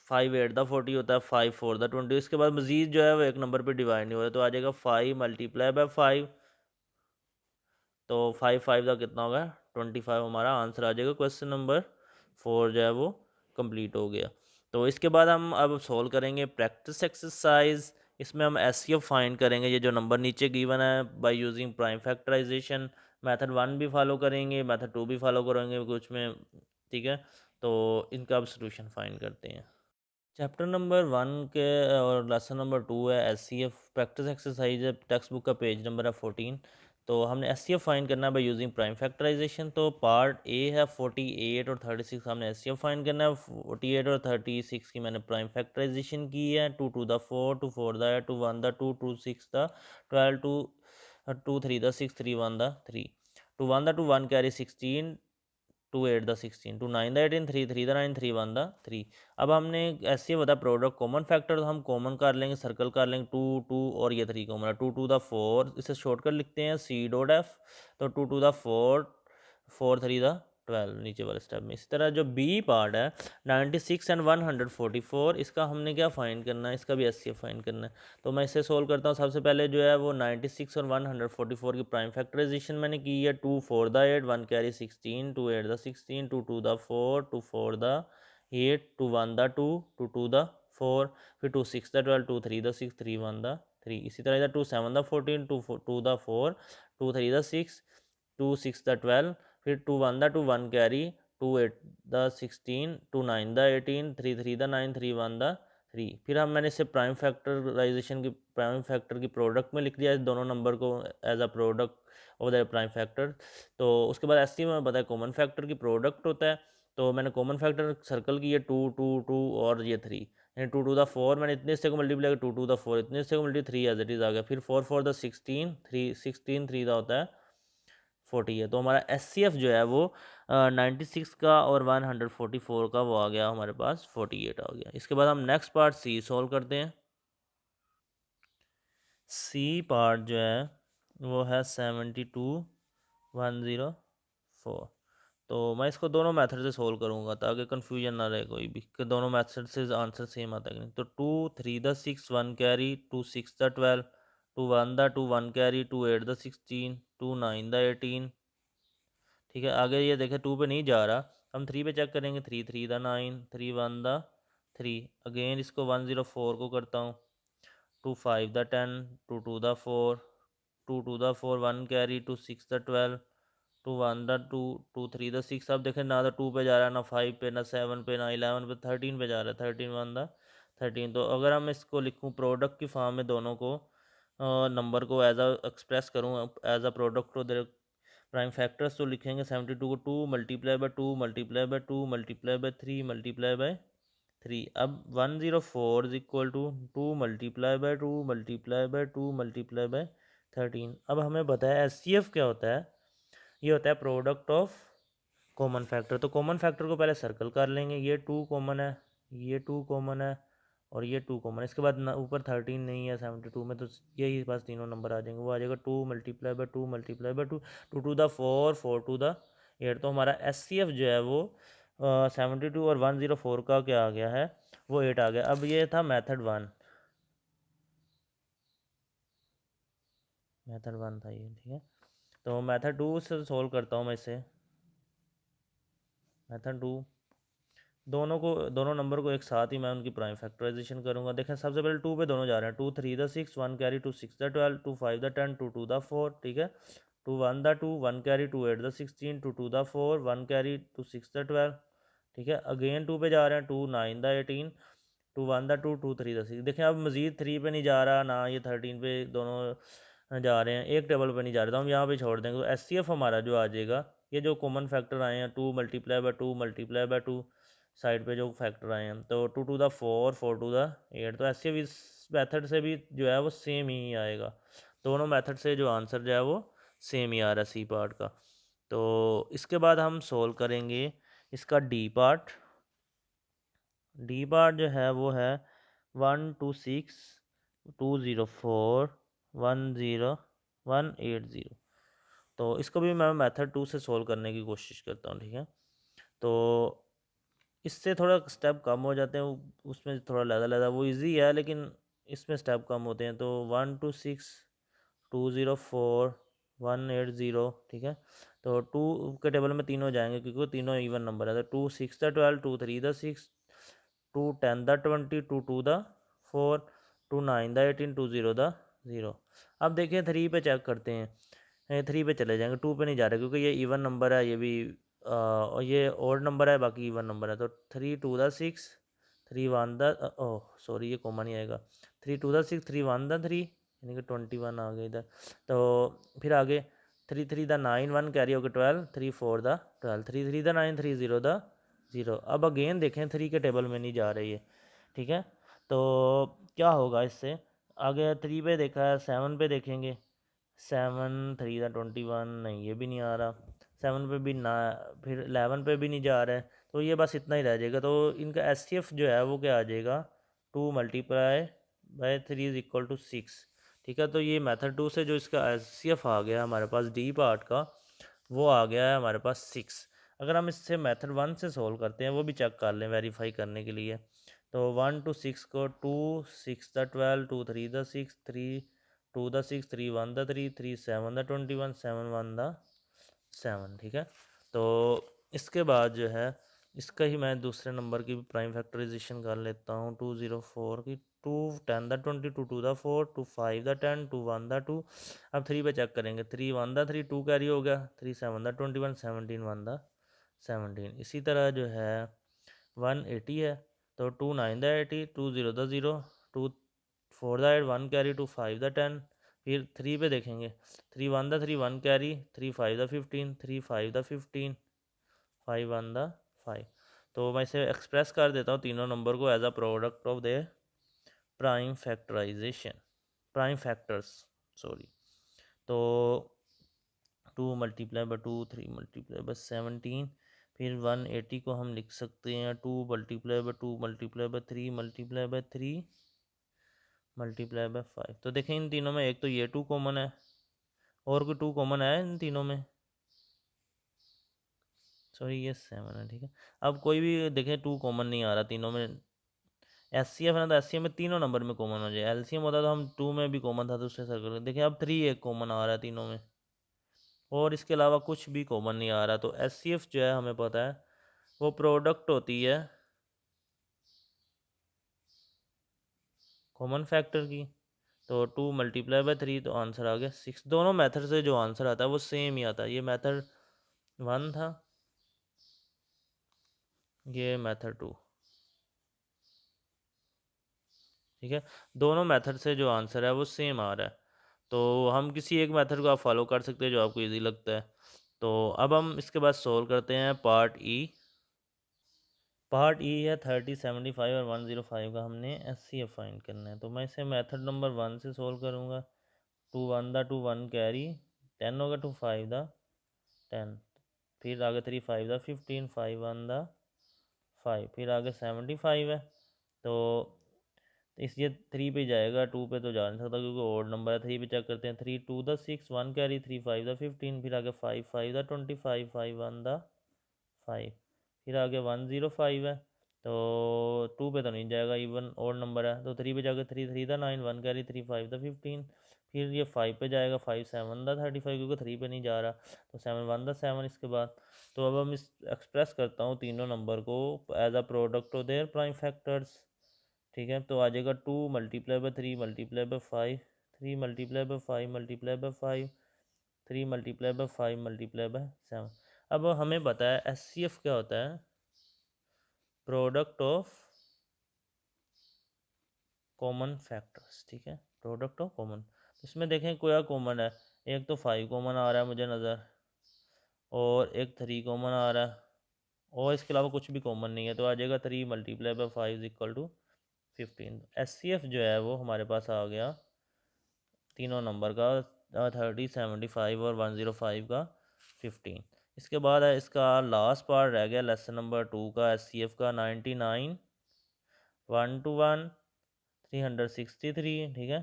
5 8 द 40 होता है, 5 4 द 20। इसके बाद मजीद जो है वो एक नंबर पे डिवाइड नहीं हो रहा, तो आ जाएगा 5 मल्टीप्लाई बाय 5, तो 5 5 का कितना होगा 25, हमारा आंसर आ जाएगा। क्वेश्चन नंबर 4 जो है वो कंप्लीट हो गया। तो इसके बाद हम अब सॉल्व करेंगे प्रैक्टिस एक्सरसाइज। इसमें हम एस सी एफ फाइंड करेंगे, ये जो नंबर नीचे गिवन है, by using prime factorization. Method 1 भी फॉलो करेंगे, मेथड 2 भी फॉलो करेंगे कुछ में, ठीक है। तो इनका अब सोल्यूशन फाइंड करते हैं। चैप्टर नंबर 1 के और लेसन नंबर 2 है S C F practice exercise है, टेक्स्ट बुक का पेज नंबर है 14। तो हमने एस सी एफ फाइंड करना है बाय यूजिंग प्राइम फैक्टराइजेशन। तो पार्ट ए है 48 और 36, हमने एस सी एफ फाइंड करना है। 48 और 36 की मैंने प्राइम फैक्टराइजेशन की है। 2 to the 4, 2 4 the 2 1 the 2 2 6 the 12 2 2 3 the 6 3 1 the 3 2 1 the 2 1 carry 16 2 8 the 16 2 9 the 18 3 3 the 9 3 1 the 3। अब हमने ऐसे बता प्रोडक्ट कॉमन फैक्टर, तो हम कॉमन कर लेंगे, सर्कल कर लेंगे 2 2 और ये 3 कॉमन है। 2 टू द 4, इसे शॉर्टकट लिखते हैं सी डॉट एफ, तो 2 टू द 4 4 3 द 12 नीचे वाले स्टेप में। इसी तरह जो बी पार्ट है 96 एंड 144, इसका हमने क्या फाइंड करना है, इसका भी एचसीएफ फाइंड करना है। तो मैं इसे सोल्व करता हूँ। सबसे पहले जो है वो 96 और 144 की प्राइम फैक्टराइजेशन मैंने की है। 2 4 the 8, 1 carry 16, 2 8 the 16, 2 2 the 4, 2 4 the 8, 2 1 the 2, 2 2 the 4, फिर 2 6 द 12, 2 3 द 6, 3 1 द 3। इसी तरह इधर 2 7 द 14, 2 2 द 4, 2 3 द 6, 2 6 द 12, फिर 2 1 the 2, 1 carry, 2 8 the 16, 2 9 the 18, 3 3 the 9, 3 1 the 3। फिर हम मैंने इसे प्राइम फैक्टराइजेशन की प्राइम फैक्टर की प्रोडक्ट में लिख दिया इस दोनों नंबर को as a product of the prime factor. तो उसके बाद एस में बताया कॉमन फैक्टर की प्रोडक्ट होता है। तो मैंने कॉमन फैक्टर सर्कल की, ये 2 2 2 और ये 3, यानी 2 टू द 4 मैंने इतने से को मल्टीप्लाई किया, 2 टू द 4 इतने से को मल्टीप्लाई 3 एज इट इज़ आ गया। फिर 4 4 द 16, 3 16 3 का होता है 40 है। तो हमारा एस जो है वो 96 का और 144 का वो आ गया हमारे पास 48 आ गया। इसके बाद हम नेक्स्ट पार्ट सी सॉल्व करते हैं। सी पार्ट जो है वो है 72104। तो मैं इसको दोनों मेथड से सोल्व करूंगा ताकि कन्फ्यूजन ना रहे कोई भी कि दोनों मेथड से आंसर सेम आता है कि नहीं। तो 2 3 the 6, 1 carry, 2 6 the 12, 2 1 the 2, 1 carry, 2 8 the 16, 2 9 the 18। ठीक है, आगे ये देखें 2 पे नहीं जा रहा, हम 3 पे चेक करेंगे। 3 3 द 9, 3 1 द 3। अगेन इसको 104 को करता हूँ। 2 5 the 10, 2 2 the 4, 2 2 the 4, 1 carry, 2 6 the 12, 2 1 the 2, 2 3 the 6। अब देखें ना तो 2 पे जा रहा है, ना 5 पे, ना 7 पे, ना 11 पे, 13 पे जा रहा है। 13 1 द 13। तो अगर हम इसको लिखूँ प्रोडक्ट की फॉर्म में, दोनों को नंबर को एज अ एक्सप्रेस करूँ as a product of the prime factors, तो लिखेंगे 72 को 2 multiply by 2 multiply by 2 multiply by 3 multiply by 3। अब 104 is equal to 2 multiply by 2 multiply by 2 multiply by 13। अब हमें बताया एचसीएफ क्या होता है, ये होता है प्रोडक्ट ऑफ कॉमन फैक्टर। तो कॉमन फैक्टर को पहले सर्कल कर लेंगे। ये 2 कॉमन है, ये 2 कॉमन है और ये 2 कॉमन है। इसके बाद ऊपर 13 नहीं है 72 में, तो यही पास तीनों नंबर आ जाएंगे। वो आ जाएगा 2 multiply by 2 multiply by 2, 2 to the 4, 4 to the 8। तो हमारा एस जो है वो 72 और 104 का क्या आ गया है, वो 8 आ गया। अब ये था मेथड 1, मेथड 1 था ये। ठीक है, तो मेथड 2 से सोल्व करता हूँ मैं इसे। मेथड 2, दोनों नंबर को एक साथ ही मैं उनकी प्राइम फैक्टराइजेशन करूंगा। देखें सबसे पहले 2 पे दोनों जा रहे हैं। 2 3 the 6, 1 carry, 2 6 the 12, 2 5 the 10, 2 2 the 4। ठीक है, 2 1 the 2, 1 carry, 2 8 the 16, 2 2 the 4, 1 carry, 2 6 the 12। ठीक है, अगेन 2 पे जा रहे हैं। 2 9 द 18, 2 1 द 2, 2 3 द 6। देखें अब मजीद 3 पे नहीं जा रहा, ना ये 13 पे, दोनों जा रहे हैं, एक टेबल पे नहीं जा रहे, तो हम यहाँ पे छोड़ देंगे। तो एस हमारा जो आ जाएगा, ये जो कॉमन फैक्टर आए हैं 2 multiply by 2 multiply by 2, side पे जो फैक्टर आए हैं, तो 2 टू द 4, 4 टू द 8। तो ऐसे भी इस मेथड से भी जो है वो सेम ही आएगा। दोनों मेथड से जो आंसर जो है वो सेम ही आ रहा है सी पार्ट का। तो इसके बाद हम सोल्व करेंगे इसका डी पार्ट। डी पार्ट जो है वो है 126 204 10180। तो इसको भी मैं मेथड 2 से सोल्व करने की कोशिश करता हूँ। ठीक है, तो इससे थोड़ा स्टेप कम हो जाते हैं, उसमें थोड़ा लहदा वो इजी है, लेकिन इसमें स्टेप कम होते हैं। तो 126 204 180। ठीक है, तो 2 के टेबल में तीनों जाएंगे क्योंकि वो तीनों इवन नंबर है। तो 2 6 the 12, 2 3 the 6, 2 10 the 20, 2 2 the 4, 2 9 the 18, 2 0 the 0। अब देखिए 3 पे चेक करते हैं। 3 पे चले जाएंगे, 2 पे नहीं जा रहे क्योंकि ये इवन नंबर है, ये भी और ये ओड नंबर है, बाकी इवन नंबर है। तो 3 2 द 6, 3 1 द ओह सॉरी ये कॉमन ही आएगा। 3 2 द 6, 3 1 द 3, यानी कि 21 आ गया इधर। तो फिर आगे 3 3 द 9, 1 कैरी होकर 12, 3 4 द 12, 3 3 द 9, 3 0 द 0। अब अगेन देखें 3 के टेबल में नहीं जा रही है। ठीक है, तो क्या होगा इससे आगे। 3 पे देखा है, 7 पे देखेंगे। 7 3 द 21, नहीं ये भी नहीं आ रहा। 7 पे भी ना, फिर 11 पे भी नहीं जा रहा है। तो ये बस इतना ही रह जाएगा। तो इनका एस जो है वो क्या आ जाएगा, 2 multiply by 3 is equal to 6। ठीक है, तो ये मेथड 2 से जो इसका एस आ गया हमारे पास डी पार्ट का, वो आ गया है हमारे पास 6। अगर हम इससे मेथड 1 से सोल्व करते हैं, वो भी चेक कर लें वेरीफाई करने के लिए। तो 1 to 6 को 2 6 the 12 2 3 the 6 3 2 the 6 3 1 the 3 3 7 the 21 7 1 the 7, ठीक है। तो इसके बाद जो है इसका ही मैं दूसरे नंबर की भी प्राइम फैक्टराइजेशन कर लेता हूँ। 204 की 2 10 द 20 2 2 द 4 2 5 द 10 2 1 द 2। अब 3 पे चेक करेंगे, 3 1 द 3 2 कैरी हो गया, 3 7 द 21 17 1 द 17। इसी तरह जो है 180 है, तो 2 9 the 80 2 0 the 0 2 4 the 8 1 carry 2 5 the 10। फिर 3 पे देखेंगे, 3 1 the 3 1 carry 3 5 the 15 3 5 the 15 5 1 the 5। तो मैं इसे एक्सप्रेस कर देता हूँ तीनों नंबर को as a product of the prime factorization, prime factors sorry. तो 2 मल्टीप्लाई बाई 2 3 मल्टीप्लाई बाई 17। फिर 180 को हम लिख सकते हैं 2 multiply by 2 multiply by 3 multiply by 3 multiply by 5। तो देखें इन तीनों में एक तो ये 2 कॉमन है, और कोई 2 कॉमन है इन तीनों में, सॉरी ये 7 है, ठीक है। अब कोई भी देखें 2 कॉमन नहीं आ रहा तीनों में। एस सी एफ है ना, तो एस सी एफ में तीनों नंबर में कॉमन हो जाए। एल सी एम होता तो हम 2 में भी कॉमन था तो उससे सर्कल देखें, अब 3 एक कॉमन आ रहा है तीनों में, और इसके अलावा कुछ भी कॉमन नहीं आ रहा। तो एस सी एफ जो है हमें पता है वो प्रोडक्ट होती है कॉमन फैक्टर की। तो 2 मल्टीप्लाई बाई 3 तो आंसर आ गया 6। दोनों मेथड से जो आंसर आता है वो सेम ही आता है। ये मेथड 1 था, ये मेथड 2, ठीक है। दोनों मेथड से जो आंसर है वो सेम आ रहा है। तो हम किसी एक मेथड को आप फॉलो कर सकते हैं जो आपको इजी लगता है। तो अब हम इसके बाद सोल्व करते हैं पार्ट ई। पार्ट ई है 30 75 और 105 का हमने एस सी एफ फाइंड करना है। तो मैं इसे मेथड नंबर 1 से सोल्व करूँगा। 2 1 द 2 1 कैरी 10 होगा 2 5 द 10। फिर आगे 3 5 द 15 5 1 द 5। फिर आगे 75 है, तो इस ये 3 पे जाएगा, 2 पे तो जा नहीं सकता क्योंकि ओड नंबर है। 3 पे चेक करते हैं, 3 2 द 6 1 कैरी 3 5 द 15। फिर आगे 5 5 द 25 5 1 द 5। फिर आगे 105 है, तो 2 पे तो नहीं जाएगा, इवन ओड नंबर है। तो 3 पे जाकर 3 3 द 9 1 कैरी 3 5 द 15। फिर ये 5 पे जाएगा, 5 7 द 35 क्योंकि 3 पे नहीं जा रहा, तो 7 1 द 7 इसके बाद। तो अब हम इस एक्सप्रेस करता हूँ तीनों नंबर को as a product of their prime factors, ठीक है। तो आ जाएगा 2 multiply by 3 multiply by 5 3 multiply by 5 multiply by 5 3 multiply by 5 multiply by 7। अब हमें पता है एस सी एफ क्या होता है, प्रोडक्ट ऑफ कॉमन फैक्टर्स, ठीक है, प्रोडक्ट ऑफ कॉमन। इसमें देखें क्या कॉमन है, एक तो 5 कॉमन आ रहा है मुझे नज़र, और एक 3 कॉमन आ रहा है, और इसके अलावा कुछ भी कॉमन नहीं है। तो आ जाएगा 3 multiply by 5 is equal to 15। S C F जो है वो हमारे पास आ गया तीनों नंबर का 30 75 और 105 का 15। इसके बाद है इसका लास्ट पार्ट रह गया लेसन नंबर 2 का एस सी एफ का 99 1 to 1 363, ठीक है।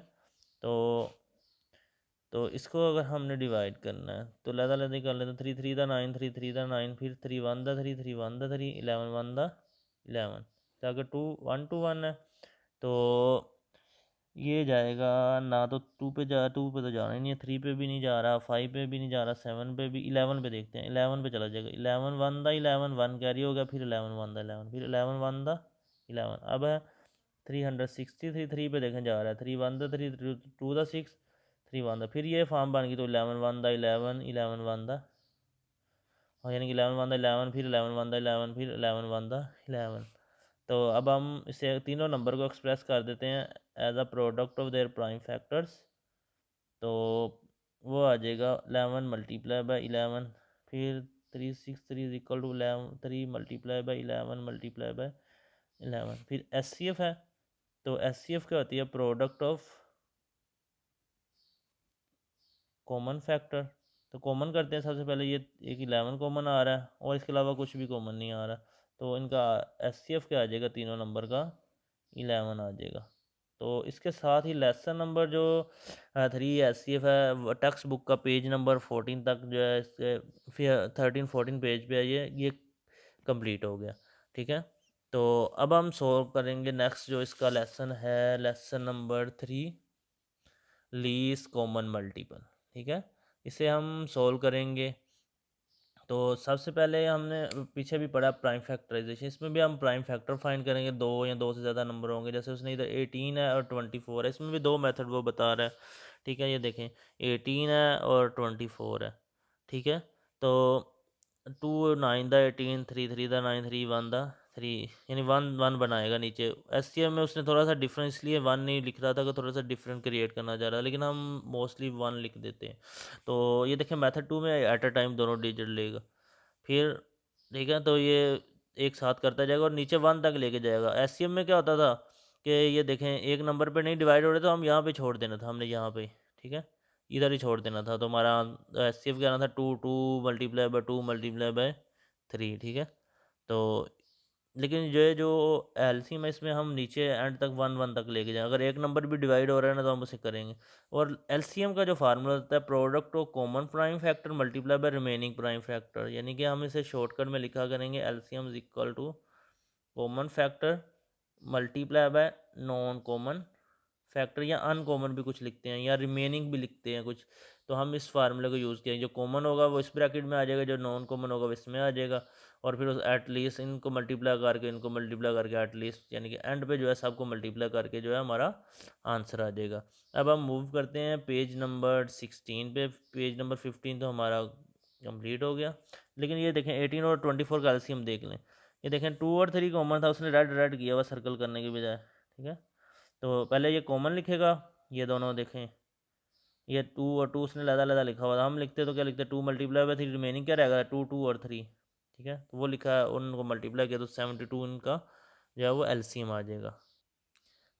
तो इसको अगर हमने डिवाइड करना है तो लहदा लहदी कर लेते हैं। 3 3 द 9 3 3 द 9 फिर 3 1 द 3 3 1 द 3 11 1 द 11। तो अगर 2 1 to 1 है, तो ये जाएगा ना, तो 2 पे जा, 2 पे तो जाना ही नहीं है, 3 पे भी नहीं जा रहा, 5 पे भी नहीं जा रहा, 7 पे भी, 11 पे देखते हैं, 11 पे चला जाएगा। 11 1 द 11 1 कैरी हो गया, फिर 11 1 द 11 फिर 11 1 द 11। अब है 363 3 पे देखें जा रहा है, 3 1 द 3 2 द 6 3 1 द, फिर ये फॉर्म बन गई। तो 11 1 द 11 11 1 द, और यानी कि 11 1 द 11 फिर 11 1 द 11 फिर 11 1 द 11। तो अब हम इसे तीनों नंबर को एक्सप्रेस कर देते हैं as a product of their prime factors. तो वो आ जाएगा 11 मल्टीप्लाई बाई 11, फिर 363 is equal to 11 3 multiply by 11 multiply by 11। फिर एस सी एफ है, तो एस सी एफ क्या होती है, प्रोडक्ट ऑफ कॉमन फैक्टर। तो कॉमन करते हैं, सबसे पहले ये एक 11 कॉमन आ रहा है और इसके अलावा कुछ भी कॉमन नहीं आ रहा, तो इनका एस सी एफ क्या आ जाएगा, तीनों नंबर का 11 आ जाएगा। तो इसके साथ ही लेसन नंबर जो 3 SCF है, टेक्स्ट बुक का पेज नंबर 14 तक जो है इसके फिर 13-14 पेज पे है, ये कंप्लीट हो गया। ठीक है, तो अब हम सॉल्व करेंगे नेक्स्ट जो इसका लेसन है, lesson number 3, least common multiple. ठीक है, इसे हम सॉल्व करेंगे। तो सबसे पहले हमने पीछे भी पढ़ा प्राइम फैक्टराइजेशन, इसमें भी हम प्राइम फैक्टर फाइंड करेंगे। दो या दो से ज़्यादा नंबर होंगे, जैसे उसने इधर 18 है और 24 है, इसमें भी दो मेथड वो बता रहा है। ठीक है, ये देखें 18 है और 24 है। ठीक है, तो 2 9 द 18, 3 3 द 9, 3 1 द 3, यानी 1 1 बनाएगा नीचे। SCF में उसने थोड़ा सा डिफरेंस, इसलिए 1 नहीं लिख रहा था कि थोड़ा सा डिफरेंट क्रिएट करना चाह रहा है, लेकिन हम मोस्टली 1 लिख देते हैं। तो ये देखें मेथड 2 में एट अ टाइम दोनों डिजिट लेगा। फिर ठीक है, तो ये एक साथ करता जाएगा और नीचे 1 तक लेके जाएगा। SCM में क्या होता था कि ये देखें एक नंबर पे नहीं डिवाइड हो रहे, तो हम यहाँ पे छोड़ देना था, हमने यहाँ पे, ठीक है, इधर ही छोड़ देना था। तो हमारा SCF क्या आना था, 2 2 मल्टीप्लाई बाय 2 मल्टीप्लाई बाय 3। ठीक है, तो लेकिन जो एलसीएम है इसमें हम नीचे एंड तक 1 1 तक लेके जाएं। अगर एक नंबर भी डिवाइड हो रहा है ना, तो हम उसे करेंगे। और एलसीएम का जो फार्मूला होता है, product of common prime factor multiply by remaining prime factor, यानी कि हम इसे शॉर्टकट में लिखा करेंगे, LCM is equal to common factor multiply by non common factor, या अनकॉमन भी कुछ लिखते हैं, या रिमेनिंग भी लिखते हैं कुछ। तो हम इस फार्मूले को यूज़ किया, जो कॉमन होगा वो इस ब्रैकेट में आ जाएगा, जो नॉन कॉमन होगा वो इसमें आ जाएगा। और फिर उस एटलीस्ट इनको मल्टीप्लाई करके एटलीस्ट, यानी कि एंड पे जो है सबको मल्टीप्लाई करके जो है हमारा आंसर आ जाएगा। अब हम मूव करते हैं पेज नंबर 16 पे। पेज नंबर 15 तो हमारा कंप्लीट हो गया। लेकिन ये देखें 18 और 24 का एलसीएम देख लें। ये देखें 2 और 3 कॉमन था, उसने रेड रेड किया हुआ सर्कल करने के बजाय। ठीक है, तो पहले ये कॉमन लिखेगा, ये दोनों देखें, ये 2 और 2 उसने लदा लदा लिखा हुआ था। हम लिखते तो क्या लिखते, 2 मल्टीप्लाई बाय 3, रिमेनिंग क्या रहेगा, 2 2 और 3। ठीक है, तो वो लिखा है, उनको मल्टीप्लाई किया तो 72 इनका जो है वो एलसीएम आ जाएगा।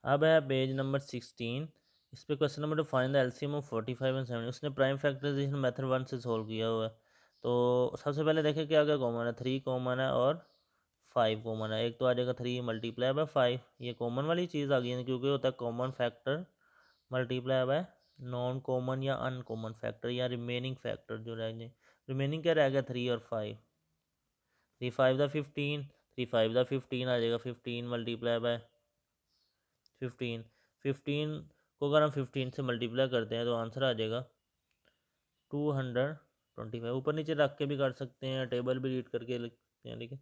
अब है पेज नंबर 16, इस पे question number 2, find the LCM of 45 and 70। उसने प्राइम फैक्टराइजेशन मेथड 1 से सोल्व किया हुआ है। तो सबसे पहले देखें क्या क्या कॉमन है, 3 कॉमन है और 5 कॉमन है। एक तो आ जाएगा 3 मल्टीप्लाई बाय 5, ये कॉमन वाली चीज़ आ गई है, क्योंकि होता है common factor multiply by non common या अनकॉमन फैक्टर या रिमेनिंग फैक्टर जो रह गए। रिमेनिंग क्या रह गया, 3 और 5। 3 5 द 15, 3 5 द 15 आ जाएगा। 15 मल्टीप्लाई बाय 15, 15 को अगर हम 15 से मल्टीप्लाई करते हैं तो आंसर आ जाएगा 225। ऊपर नीचे रख के भी कर सकते हैं, टेबल भी रीड करके लिखते हैं, ठीक है।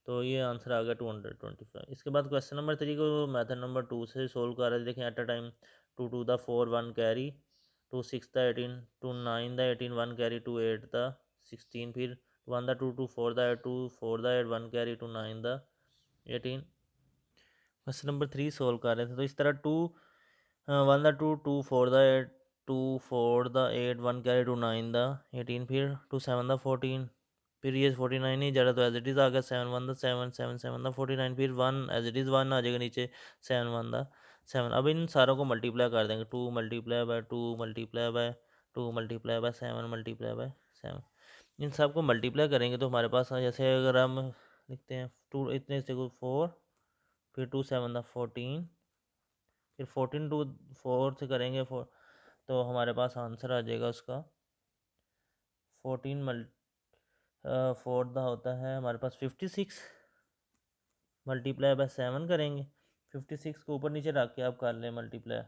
तो ये आंसर आ गया 225। इसके बाद क्वेश्चन नंबर 3 को मेथड नंबर 2 से सोल्व कर रहे थे। देखें at a time 2 2 the 4 1 carry, 2 6 the 18, 2 9 the 18 1 carry, 2 8 the 16, फिर 1 the 2 2 4 the 2 4 the 8 1 carry, 2 9 the 18। Question number 3 solve कर रहे थे, तो इस तरह 2 1 the 2 2 4 the 8 2 4 the 8 1 carry, 2 9 the 18, फिर 2 7 द 14, फिर ये 49 नहीं जा रहा, तो एज इट इज़ आ गया 7 1 द 7 7 7 द 49, फिर 1 एज इट इज़ 1 आ जाएगा नीचे, 7 1 द 7। अब इन सारों को मल्टीप्लाई कर देंगे, 2 multiply by 2 multiply by 2 multiply bye 7 multiply by 7। इन सब को मल्टीप्लाई करेंगे तो हमारे पास जैसे अगर हम लिखते हैं 2 इतने से 4, फिर 2 7 द 14, फिर 14 टू 4 से करेंगे 4, तो हमारे पास आंसर आ जाएगा उसका 14 4 दा होता है हमारे पास 56, मल्टीप्लाई बाय 7 करेंगे। 56 को ऊपर नीचे रख के आप कर लें मल्टीप्लाई,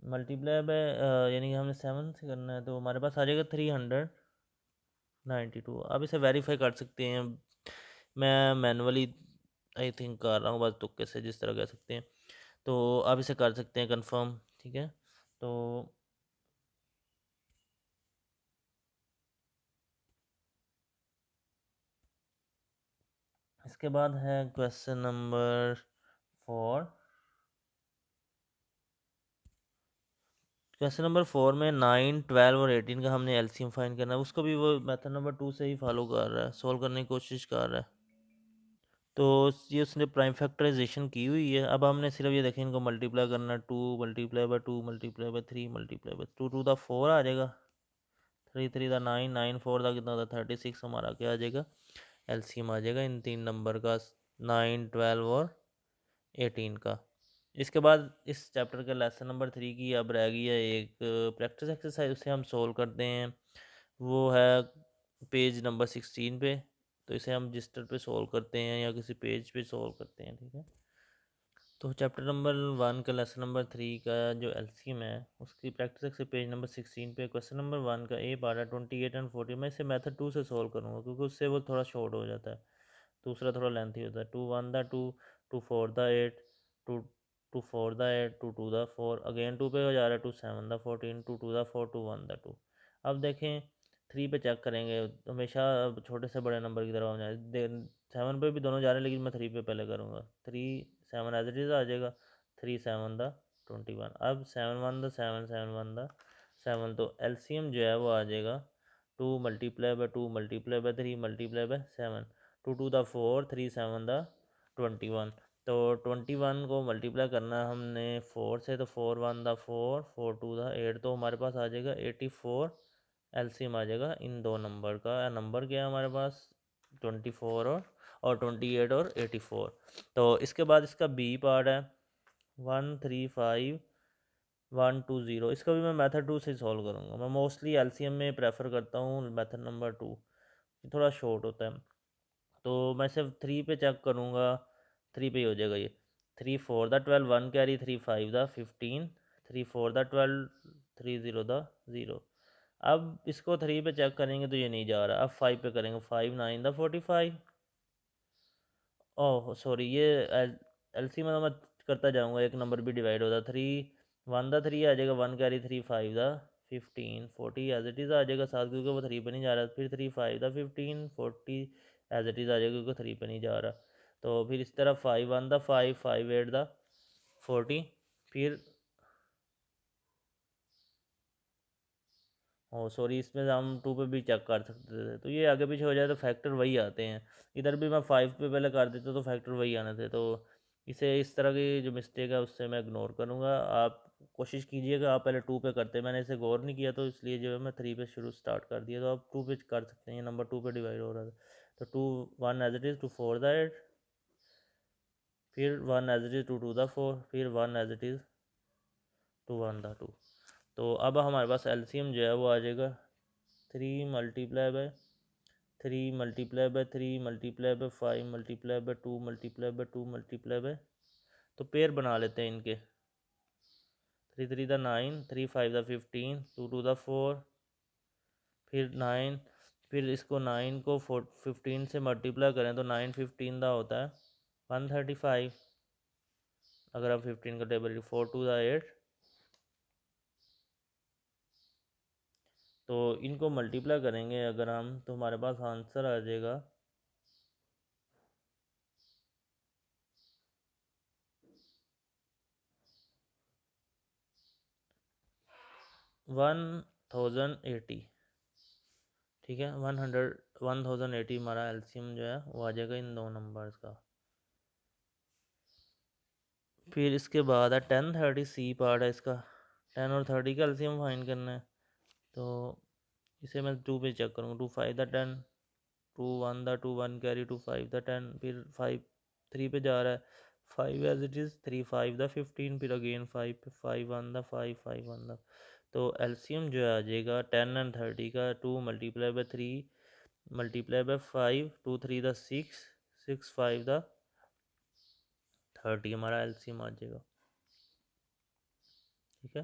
मल्टीप्लाई बाय यानी कि हमने 7 से करना है, तो हमारे पास आ जाएगा 392। अब इसे वेरीफाई कर सकते हैं, मैं मैनुअली आई थिंक कर रहा हूँ बस तुक्के से, जिस तरह कह सकते हैं। तो आप इसे कर सकते हैं कंफर्म, ठीक है। तो इसके बाद है क्वेश्चन नंबर 4। क्वेश्चन नंबर 4 में 9 12 और 18 का हमने एलसीएम फाइंड करना है, उसको भी वो मेथड नंबर 2 से ही फॉलो कर रहा है, सोल्व करने की कोशिश कर रहा है। तो ये उसने प्राइम फैक्टराइजेशन की हुई है। अब हमने सिर्फ ये देखें, इनको मल्टीप्लाई करना है, 2 multiply by 2 multiply by 3 multiply by 2 to the 4 आ जाएगा, 3 3 द 9 9 4 द कितना होता है 36, हमारा क्या आ जाएगा एलसीएम आ जाएगा इन तीन नंबर का 9, 12 और 18 का। इसके बाद इस चैप्टर के लेसन नंबर 3 की अब रह गई है एक प्रैक्टिस एक्सरसाइज, उसे हम सोल्व करते हैं। वो है पेज नंबर 16 पे। तो इसे हम रजिस्टर पे सोल्व करते हैं या किसी पेज पे सोल्व करते हैं, ठीक है। तो चैप्टर नंबर 1 का लेसन नंबर 3 का जो एलसीएम है उसकी प्रैक्टिस से पेज नंबर 16 पे क्वेश्चन नंबर 1 का ए पार्ट है 28 एंड 40। मैं इसे मेथड 2 से सोल्व करूँगा क्योंकि उससे वो थोड़ा शॉर्ट हो जाता है, दूसरा थोड़ा लेंथी होता है। 2 1 the 2, 2 4 the 8, 2 2 4 the 8, 2 2 the 4, again 2 पे हो जा रहा है, 2 7 द 14, 2 2 द 4, 2 1 द 2। अब देखें 3 पे चेक करेंगे, हमेशा छोटे से बड़े नंबर की तरफ हो जाए। 7 पे भी दोनों जा रहे हैं लेकिन मैं 3 पे पहले करूँगा। 3 7 एज इट इज़ आ जाएगा, 3 7 द 21। अब 7 1 द 7, 7 1 द 7, तो एलसीएम जो है वो आ जाएगा 2 multiply by 2 multiply by 3 multiply bye 7, 2 2 the 4, 3 7 the 21। तो 21 को मल्टीप्लाई करना है हमने 4 से, तो 4 1 द 4, 4 2 द 8, तो हमारे पास आ जाएगा 84। एलसीएम आ जाएगा इन दो नंबर का। नंबर क्या है हमारे पास 24 और 28 और 84। तो इसके बाद इसका बी पार्ट है 135 1 2 0। इसका भी मैं मेथड 2 से सॉल्व करूँगा। मैं मोस्टली एलसीएम में प्रेफर करता हूँ मेथड नंबर 2, थोड़ा शॉर्ट होता है। तो मैं सिर्फ 3 पे चेक करूँगा, 3 पे ही हो जाएगा ये। 3 4 the 12 1 carry, 3 5 the 15, 3 4 the 12, 3 0 the 0। अब इसको 3 पे चेक करेंगे तो ये नहीं जा रहा। अब 5 पे करेंगे, 5 9 द 45। ओह सॉरी, ये एलसी में मैं करता जाऊँगा, एक नंबर भी डिवाइड होता। 3 1 द 3 आ जाएगा, 1 carry, 3 5 the 15, 40 as it is आ जाएगा साथ, क्योंकि वो 3 पे नहीं जा रहा। फिर 3 5 द 15, 40 एज इट इज़ आ जाएगा क्योंकि 3 पे नहीं जा रहा। तो फिर इस तरह 5 1 द 5, 5 8 द 40। फिर ओ सॉरी, इसमें हम 2 पे भी चेक कर सकते थे, तो ये आगे पीछे हो जाए तो फैक्टर वही आते हैं। इधर भी मैं 5 पे पहले कर देता तो फैक्टर वही आने थे। तो इसे इस तरह की जो मिस्टेक है उससे मैं इग्नोर करूँगा। आप कोशिश कीजिएगा, आप पहले 2 पे करते, मैंने इसे गौर नहीं किया तो इसलिए जो है मैं 3 पे शुरू स्टार्ट कर दिया। तो आप 2 पे कर सकते हैं, ये नंबर 2 पे डिवाइड हो रहा था। तो 2 1 एज इट इज़, 2 4 द 8, फिर 1 एज इट इज़, 2 2 द 4, फिर 1 एज इट इज़, 2 1 द 2। तो अब हमारे पास एलसीएम जो है वो आ जाएगा 3 multiply by 3 multiply by 3 multiply by 5 multiply by 2 multiply by 2 multiply bye, तो पेयर बना लेते हैं इनके। 3 3 द 9, 3 5 द 15, 2 2 द 4, फिर 9, फिर इसको 9 को 15 से मल्टीप्लाई करें तो 9 15 दा होता है 135। अगर आप 15 का टेबल 4 2 द 8, तो इनको मल्टीप्लाई करेंगे अगर हम तो हमारे पास आंसर आ जाएगा 1080। ठीक है, 1080 हमारा एलसीएम जो है वो आ जाएगा इन दो नंबर्स का। फिर इसके बाद है 10 30 सी पार्ट है इसका। 10 और 30 का एलसीएम फाइंड करना है। तो इसे मैं 2 पे चेक करूँगा। 2 5 द 10, 2 1 द 2, 1 कैरी, 2 5 द 10, फिर 5 3 पे जा रहा है, 5 एज इट इज़, 3 5 द 15, फिर अगेन 5 5 1 द 5, 5 1 द। तो एलसीएम जो है आ जाएगा 10 एंड 30 का 2 multiply by 3 multiply by 5, 2 3 the 6, 6 5 the 30 हमारा एलसीएम आ जाएगा। ठीक है,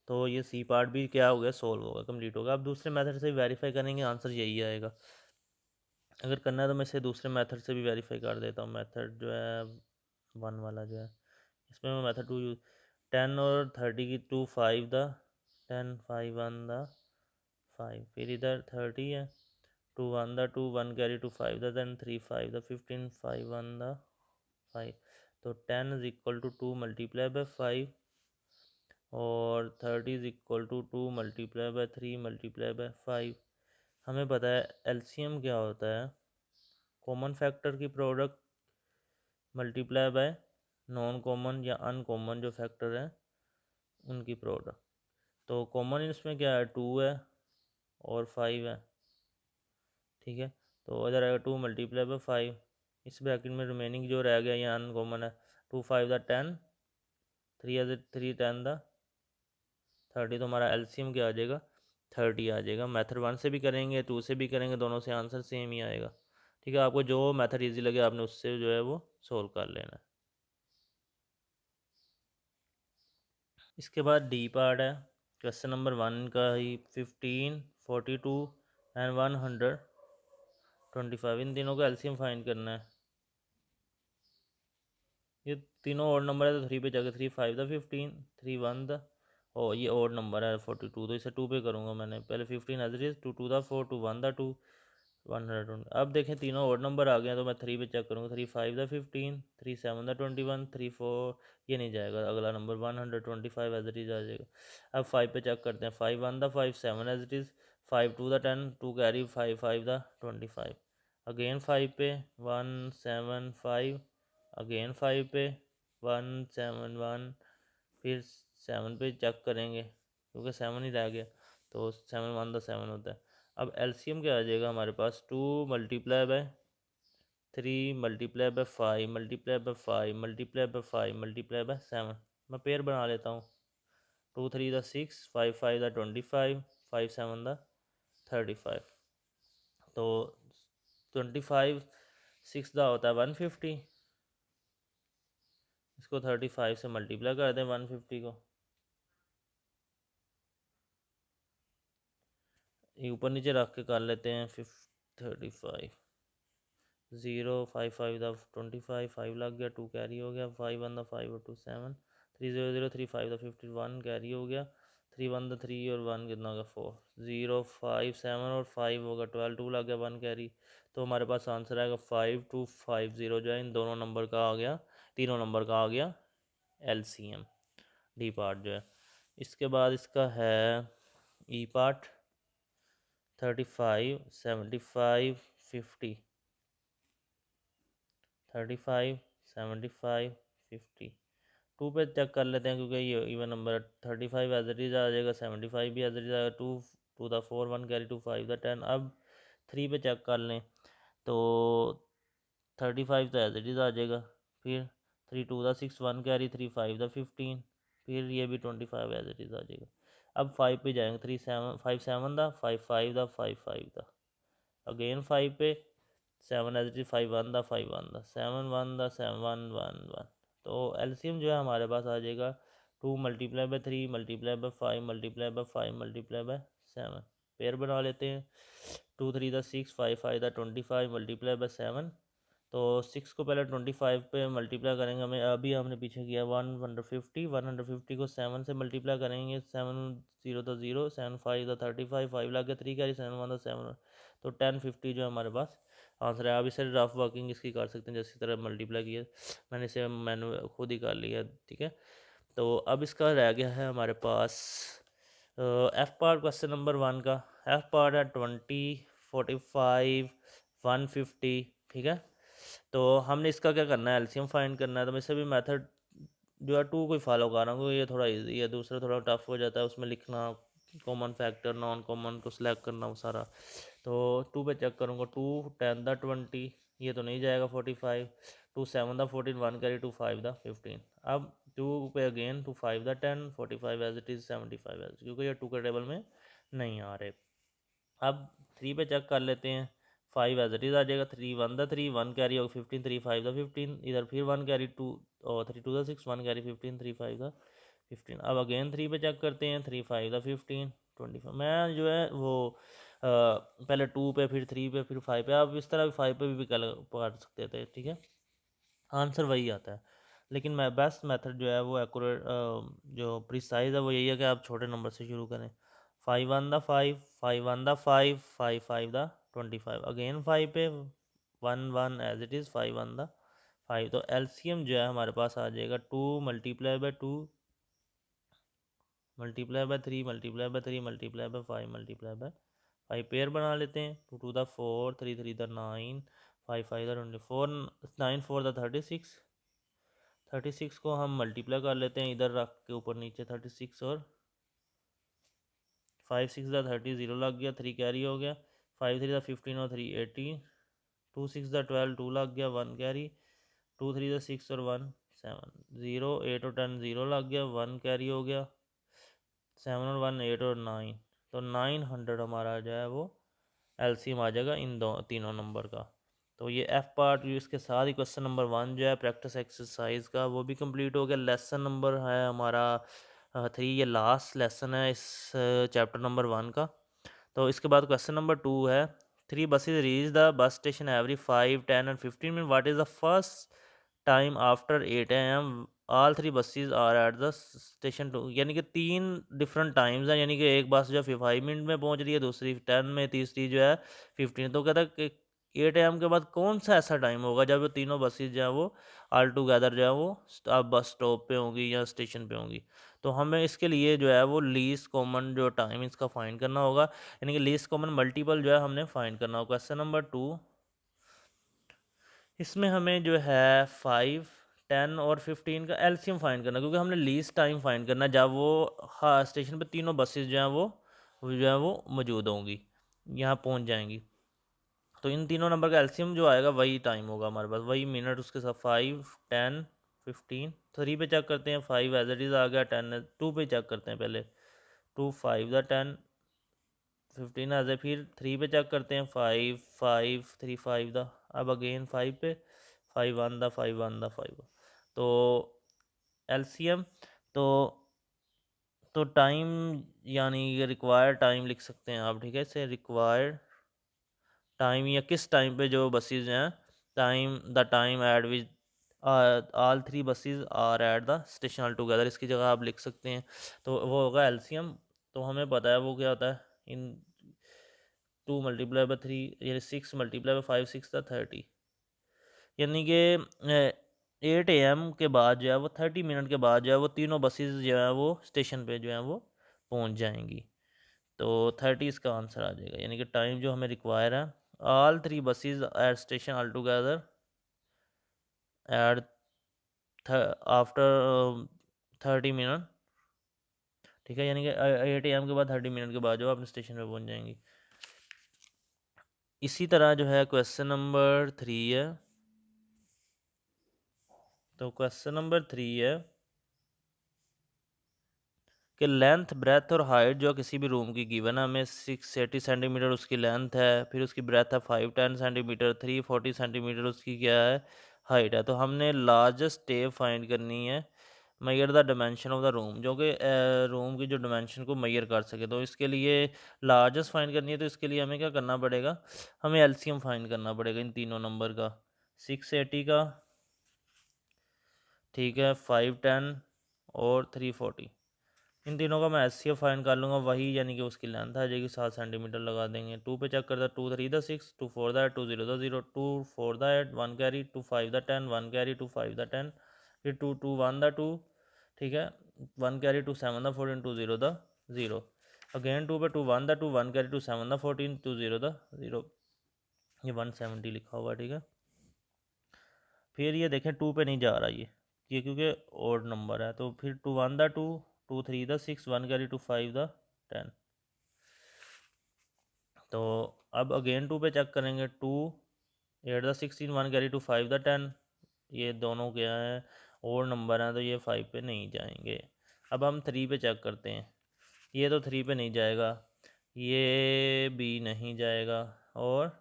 तो ये सी पार्ट भी क्या हो गया, सोल्व होगा, कंप्लीट होगा। अब दूसरे मेथड से वेरीफाई करेंगे, आंसर यही आएगा। अगर करना है तो मैं इसे दूसरे मेथड से भी वेरीफाई कर देता हूँ। मेथड जो है 1 वाला जो है, इसमें मैं मेथड 2 यूज, 10 और 30 की 2 5 द 10, 5 1 द 5, फिर इधर 30 है, 2 1 the 2, 1 carry, 2 5 the 10, 3 5 the 15, 5 1 the 5। तो 10 is equal to 2 multiply by 5 और 30 is equal to 2 multiply by 3 multiply by 5। हमें पता है एलसीएम क्या होता है, कॉमन फैक्टर की product multiply by non common या अनकॉमन जो फैक्टर है उनकी प्रोडक्ट। तो कॉमन इसमें क्या है, 2 है और 5 है। ठीक है, तो इधर आएगा 2 मल्टीप्लाई बाय 5, इस ब्रैकेट में रिमेनिंग जो रह गया यहाँ अनकॉमन है, 2 5 द 10, 3 10 द 30, तो हमारा एलसीएम क्या आ जाएगा, 30 आ जाएगा। मेथड 1 से भी करेंगे 2 से भी करेंगे, दोनों से आंसर सेम ही आएगा। ठीक है, आपको जो मेथड ईजी लगे आपने उससे जो है वो सोल्व कर लेना है। इसके बाद डी पार्ट है, क्वेश्चन नंबर 1 का ही 15, 42 एंड 125, इन तीनों का एलसीएम फाइंड करना है। ये तीनों ओड नंबर है तो 3 पे जाकर 3 5 द 15, 3 1 द, और ये ओड नंबर है 42, तो इसे 2 पे करूँगा मैंने। पहले 15 as it is, 2 2 the 4, 2 1 the 2, 120। अब देखें तीनों ओड नंबर आ गए हैं तो मैं 3 पे चेक करूँगा। 3 5 द 15, 3 7 द 21, 3 4, ये नहीं जाएगा, अगला नंबर 125 एज इट इज आ जाएगा। अब 5 पे चेक करते हैं। 5 1 the 5, 7 as it is, 5 2 the 10, 2 carry, 5 5 the 25। Again 5 पे 1 7 5, अगेन 5 पे 1 7 1, फिर 7 पे चेक करेंगे क्योंकि 7 ही रह गया, तो 7 1 द 7 होता है। अब एलसीएम क्या आ जाएगा हमारे पास, 2 multiply by 3 multiply by 5 multiply by 5 multiply by 5 multiply by 7। मैं पेयर बना लेता हूँ। 2 3 द 6, 5 5 द 25, 5 7 द 35। तो 25 6 दा होता है 150, इसको 35 से मल्टीप्लाई कर दें 150 को, ये ऊपर नीचे रख के कर लेते हैं। 35 0 5 5 द 25, 5 लग गया, 2 कैरी हो गया, 5 1 द 5 और 2 7, 3 0 0 3 5 द 51 कैरी हो गया, 3 1 द 3 और 1 कितना होगा 4, 0 5 7 और 5 होगा 12, 2 लग गया, 1 कैरी। तो हमारे पास आंसर आएगा 5250, जो है इन दोनों नंबर का आ गया, तीनों नंबर का आ गया एलसीएम, डी पार्ट जो है। इसके बाद इसका है ई पार्ट, 35 75 50, 35 75 50, 2 पे चेक कर लेते हैं क्योंकि ये इवन नंबर है। 35 एज इट इज आ जाएगा, 75 भी एज इट इज आएगा, 2 2 द 4 1 कैरी, 2 5 द 10। अब 3 पे चेक कर लें तो 35 तो एज इट इज आ जाएगा, फिर 3 2 द 6 1 कैरी, 3 5 द 15, फिर ये भी 25 एज इट इज आ जाएगा। अब 5 पे जाएंगे, 3 7 5 7 द 5 5 द 5 5 द, अगेन 5 पे 7 as it is, 5 1 the 5 1 the 7 1 the 7 1 1 1। तो एलसीएम जो है हमारे पास आ जाएगा 2 multiply by 3 multiply by 5 multiply by 5 multiply by 7। Pair बना लेते हैं। 2 3 द 6, 5 5 द 25 मल्टीप्लाई बाय 7। तो 6 को पहले 25 पे मल्टीप्लाई करेंगे, हमें अभी हमने पीछे किया 150, 150 को 7 से मल्टीप्लाई करेंगे, 7 0 तो 0, 7 5 तो 35, 5 लग गया, 3 कैरी, 7 1 तो 7, तो 1050 जो है हमारे पास आंसर है। आप इसे रफ वर्किंग इसकी कर सकते हैं, जैसी तरह मल्टीप्लाई किया मैंने इसे खुद ही कर लिया। ठीक है, तो अब इसका रह गया है हमारे पास एफ पार्ट क्वेश्चन नंबर 1 का। एफ पार्ट है 20 45 150। ठीक है, तो हमने इसका क्या करना है, एलसीएम फाइंड करना है। तो मैं इसे भी मेथड जो है 2 को ही फॉलो कर रहा हूँ, ये थोड़ा इजी है, दूसरा थोड़ा टफ हो जाता है, उसमें लिखना कॉमन फैक्टर नॉन कॉमन को सिलेक्ट करना वो सारा। तो 2 पे चेक करूँगा, 2 10 द 20, ये तो नहीं जाएगा। 45, 2 7 द 14, 1 कैरी, 2 5 द 15। अब 2 पे again 2 5 the 10, 45 as it is, 75 as, क्योंकि ये 2 के टेबल में नहीं आ रहे। अब 3 पे चेक कर लेते हैं। 5 एज इट इज़ आ जाएगा, 3 1 द 3, 1 कैरी होगा 15, 3 5 द 15, इधर फिर 1 कैरी 2 और 3 2 द 6, 1 कैरी 15, 3 5 द 15। अब अगेन 3 पे चेक करते हैं, 3 5 द 15, 25। मैं जो है वो पहले 2 पे फिर 3 पे फिर 5 पे, आप इस तरह 5 पे भी कर सकते थे। ठीक है, आंसर वही आता है, लेकिन मैं बेस्ट मेथड जो है वो एक्यूरेट जो प्रिसाइज है वो यही है कि आप छोटे नंबर से शुरू करें। 5 1 द 5, 5 1 द 5, 5 5 द 25, अगेन 5 पे 1 1 एज इट इज़, 5 1 द 5। तो एलसीएम जो है हमारे पास आ जाएगा 2 multiply by 2 multiply by 3 multiply by 3 multiply by 5 multiply by 5। Pair बना लेते हैं। 2 2 द 4, 3 3 द 9, 5 5 द 24, 9 4 द 36। 36 को हम मल्टीप्लाई कर लेते हैं, इधर रख के ऊपर नीचे 36, और 5 6 द 30, 0 लग गया, 3 कैरी हो गया, 5 3 द 15 और 3 18, 2 6 द 12, 2 लग गया, 1 कैरी, 2 3 द 6 और 1 7, 0 8 और 10 0 लग गया, 1 कैरी हो गया, 7 और 1 8 और 9, तो 900 हमारा जो है वो एलसीएम आ जाएगा इन दो तीनों नंबर का। तो ये एफ पार्ट इसके साथ ही क्वेश्चन नंबर 1 जो है प्रैक्टिस एक्सरसाइज का वो भी कंप्लीट हो गया। लेसन नंबर है हमारा 3, ये लास्ट लेसन है इस चैप्टर नंबर 1 का। तो इसके बाद क्वेश्चन नंबर 2 है, 3 buses reach the bus station every 5 10 and 15 minute, what is the first time after 8 AM all 3 buses are at the station too, यानी कि 3 डिफरेंट टाइम्स हैं, यानी कि एक बस जो है 5 मिनट में पहुंच रही है, दूसरी 10 में, तीसरी जो है 15। तो कहता है कि 8 AM के बाद कौन सा ऐसा टाइम होगा जब वो तीनों बसेज जो है वो ऑल टुगेदर जो है वो बस स्टॉप पे होंगी या स्टेशन पे होंगी। तो हमें इसके लिए जो है वो लीस्ट कॉमन जो टाइम इसका फाइंड करना होगा, यानी कि लीस्ट कॉमन मल्टीपल जो है हमने फाइंड करना होगा। क्वेश्चन नंबर 2, इसमें हमें जो है 5 10 और 15 का एलसीएम फाइंड करना, क्योंकि हमने लीस्ट टाइम फाइंड करना जब वो हाँ स्टेशन पे तीनों बसेज जो हैं वो जो है वो मौजूद होंगी, यहाँ पहुँच जाएंगी। तो इन तीनों नंबर का एलसीएम जो आएगा वही टाइम होगा हमारे पास, वही मिनट उसके साथ 5 10 15। 3 पे चेक करते हैं, 5 एज इट इज़ आ गया, 10 2 पे चेक करते हैं पहले, 2 5 द 10 15 आ जाए, फिर 3 पे चेक करते हैं, 5 5 3 5 द, अब अगेन 5 पे 5 1 द 5 1 द 5। तो एलसीएम तो टाइम यानी रिक्वायर्ड टाइम लिख सकते हैं आप, ठीक है, इसे रिक्वायर्ड टाइम या किस टाइम पे जो बसेज हैं, time the time at which all 3 buses are at the station all together, इसकी जगह आप लिख सकते हैं। तो वो होगा एलसीएम, तो हमें पता है वो क्या होता है, इन 2 मल्टीप्लाई बाई 3 यानी 6 मल्टीप्लाई बाई 5 6 था 30, यानी कि 8 AM के बाद जो है वो 30 मिनट के बाद जो है वो तीनों बसेस जो है वो स्टेशन पे जो है वो पहुंच जाएंगी। तो 30 इसका आंसर आ जाएगा, यानी कि टाइम जो हमें रिक्वायर है, all 3 buses at station all together at after 30 minute, ठीक है, यानी कि 8 AM के बाद 30 मिनट के बाद जो अपने स्टेशन पे पहुंच जाएंगी। इसी तरह जो है क्वेश्चन नंबर 3 है, तो क्वेश्चन नंबर 3 है कि लेंथ ब्रेथ और हाइट जो किसी भी रूम की गिवन है, हमें 680 सेंटीमीटर उसकी लेंथ है, फिर उसकी ब्रेथ है 510 सेंटीमीटर, 340 सेंटीमीटर उसकी क्या है हाइट है। तो हमने लार्जेस्ट टेप फाइंड करनी है, Maihar the dimension of the room, जो कि रूम की जो डायमेंशन को मैयर कर सके। तो इसके लिए लार्जेस्ट फाइंड करनी है, तो इसके लिए हमें क्या करना पड़ेगा, हमें एलसीएम फाइंड करना पड़ेगा इन तीनों नंबर का, 680 का, ठीक है, 510 और 340, इन तीनों का मैं एस सी एफ फाइंड कर लूँगा, वही यानी कि उसकी लेंथ आ जाएगी, 7 सेंटीमीटर लगा देंगे। 2 पे चेक करता, 2 3 the 6, 2 4 the 8, 2 0 the 0, 2 4 the 8, 1 carry, 2 5 the 10, 1 carry, 2 5 the 10, फिर 2 2 1 द 2, ठीक है, 1 कैरी, 2 7 द 14, 2 0 द 0, अगेन 2 पे 2 1 द 2, 1 कैरी, 2 7 द 14, 2 0 द 0, ये 170 लिखा हुआ, ठीक है। फिर ये देखें 2 पे नहीं जा रहा ये क्योंकि ओड नंबर है, तो फिर 2 1 द 2, 2 3 द 6, 1 कैरी, 2 5 द 10। तो अब अगेन 2 पे चेक करेंगे, 2 8 द 16, 1 कैरी, 2 5 द 10, ये दोनों क्या है और नंबर हैं, तो ये 5 पे नहीं जाएंगे। अब हम 3 पे चेक करते हैं, ये तो 3 पे नहीं जाएगा, ये भी नहीं जाएगा, और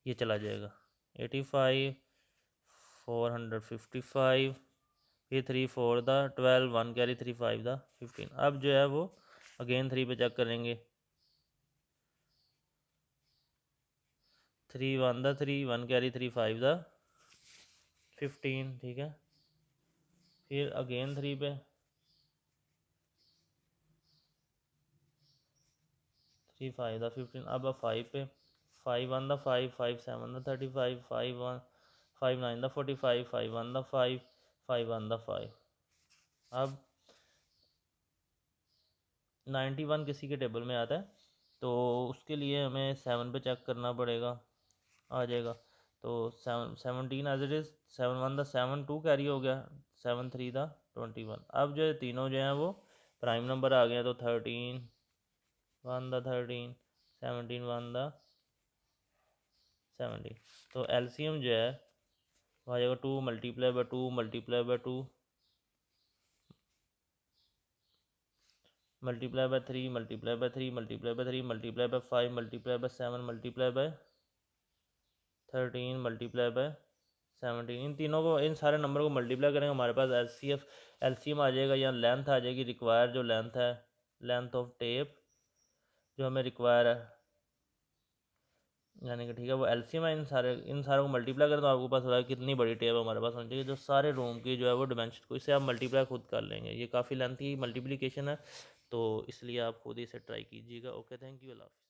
ये चला जाएगा 85 455, फिर 3 4 द 12, 1 कैरी, 3 5 द 15। अब जो है वो अगेन 3 पे चेक करेंगे, 3 1 द 3, 1 कैरी, 3 5 द 15, ठीक है, फिर अगेन 3 पे 3 5 द 15, अब 5 पे 5 1 the 5, 5 7 the 35, 5 1 5 9 the 45, 5 1 the 5, 5 1 the 5। अब 91 किसी के टेबल में आता है, तो उसके लिए हमें 7 पे चेक करना पड़ेगा, आ जाएगा। तो 17 as it is, 7 1 the 7, 2 carry हो गया, 7 3 द 21। अब जो है तीनों जो हैं वो प्राइम नंबर आ गए हैं, तो 13 1 द 13, 17 1 द 70। तो एलसीएम जो है वो आ जाएगा 2 multiply by 2 multiply by 2 multiply by 3 multiply by 3 multiply by 3 multiply by 5 multiply by 7 multiply by 13 multiply by 17। इन तीनों को, इन सारे नंबर को मल्टीप्लाई करेंगे, हमारे पास एलसीएम आ जाएगा, या लेंथ आ जाएगी, रिक्वायर जो लेंथ है, लेंथ ऑफ टेप जो हमें रिक्वायर है, यानी कि ठीक है वो एलसीएम है। इन सारों को मल्टीप्लाई करें तो आपको पास होगा कितनी बड़ी टेप हमारे पास होनी चाहिए, जो सारे रूम की जो है वो डिमेंशन को, इससे आप मल्टीप्लाई खुद कर लेंगे। ये काफ़ी लेंथी मल्टीप्लिकेशन है, तो इसलिए आप खुद ही इसे ट्राई कीजिएगा। ओके, थैंक यू, अल्लाह हाफ़िज़।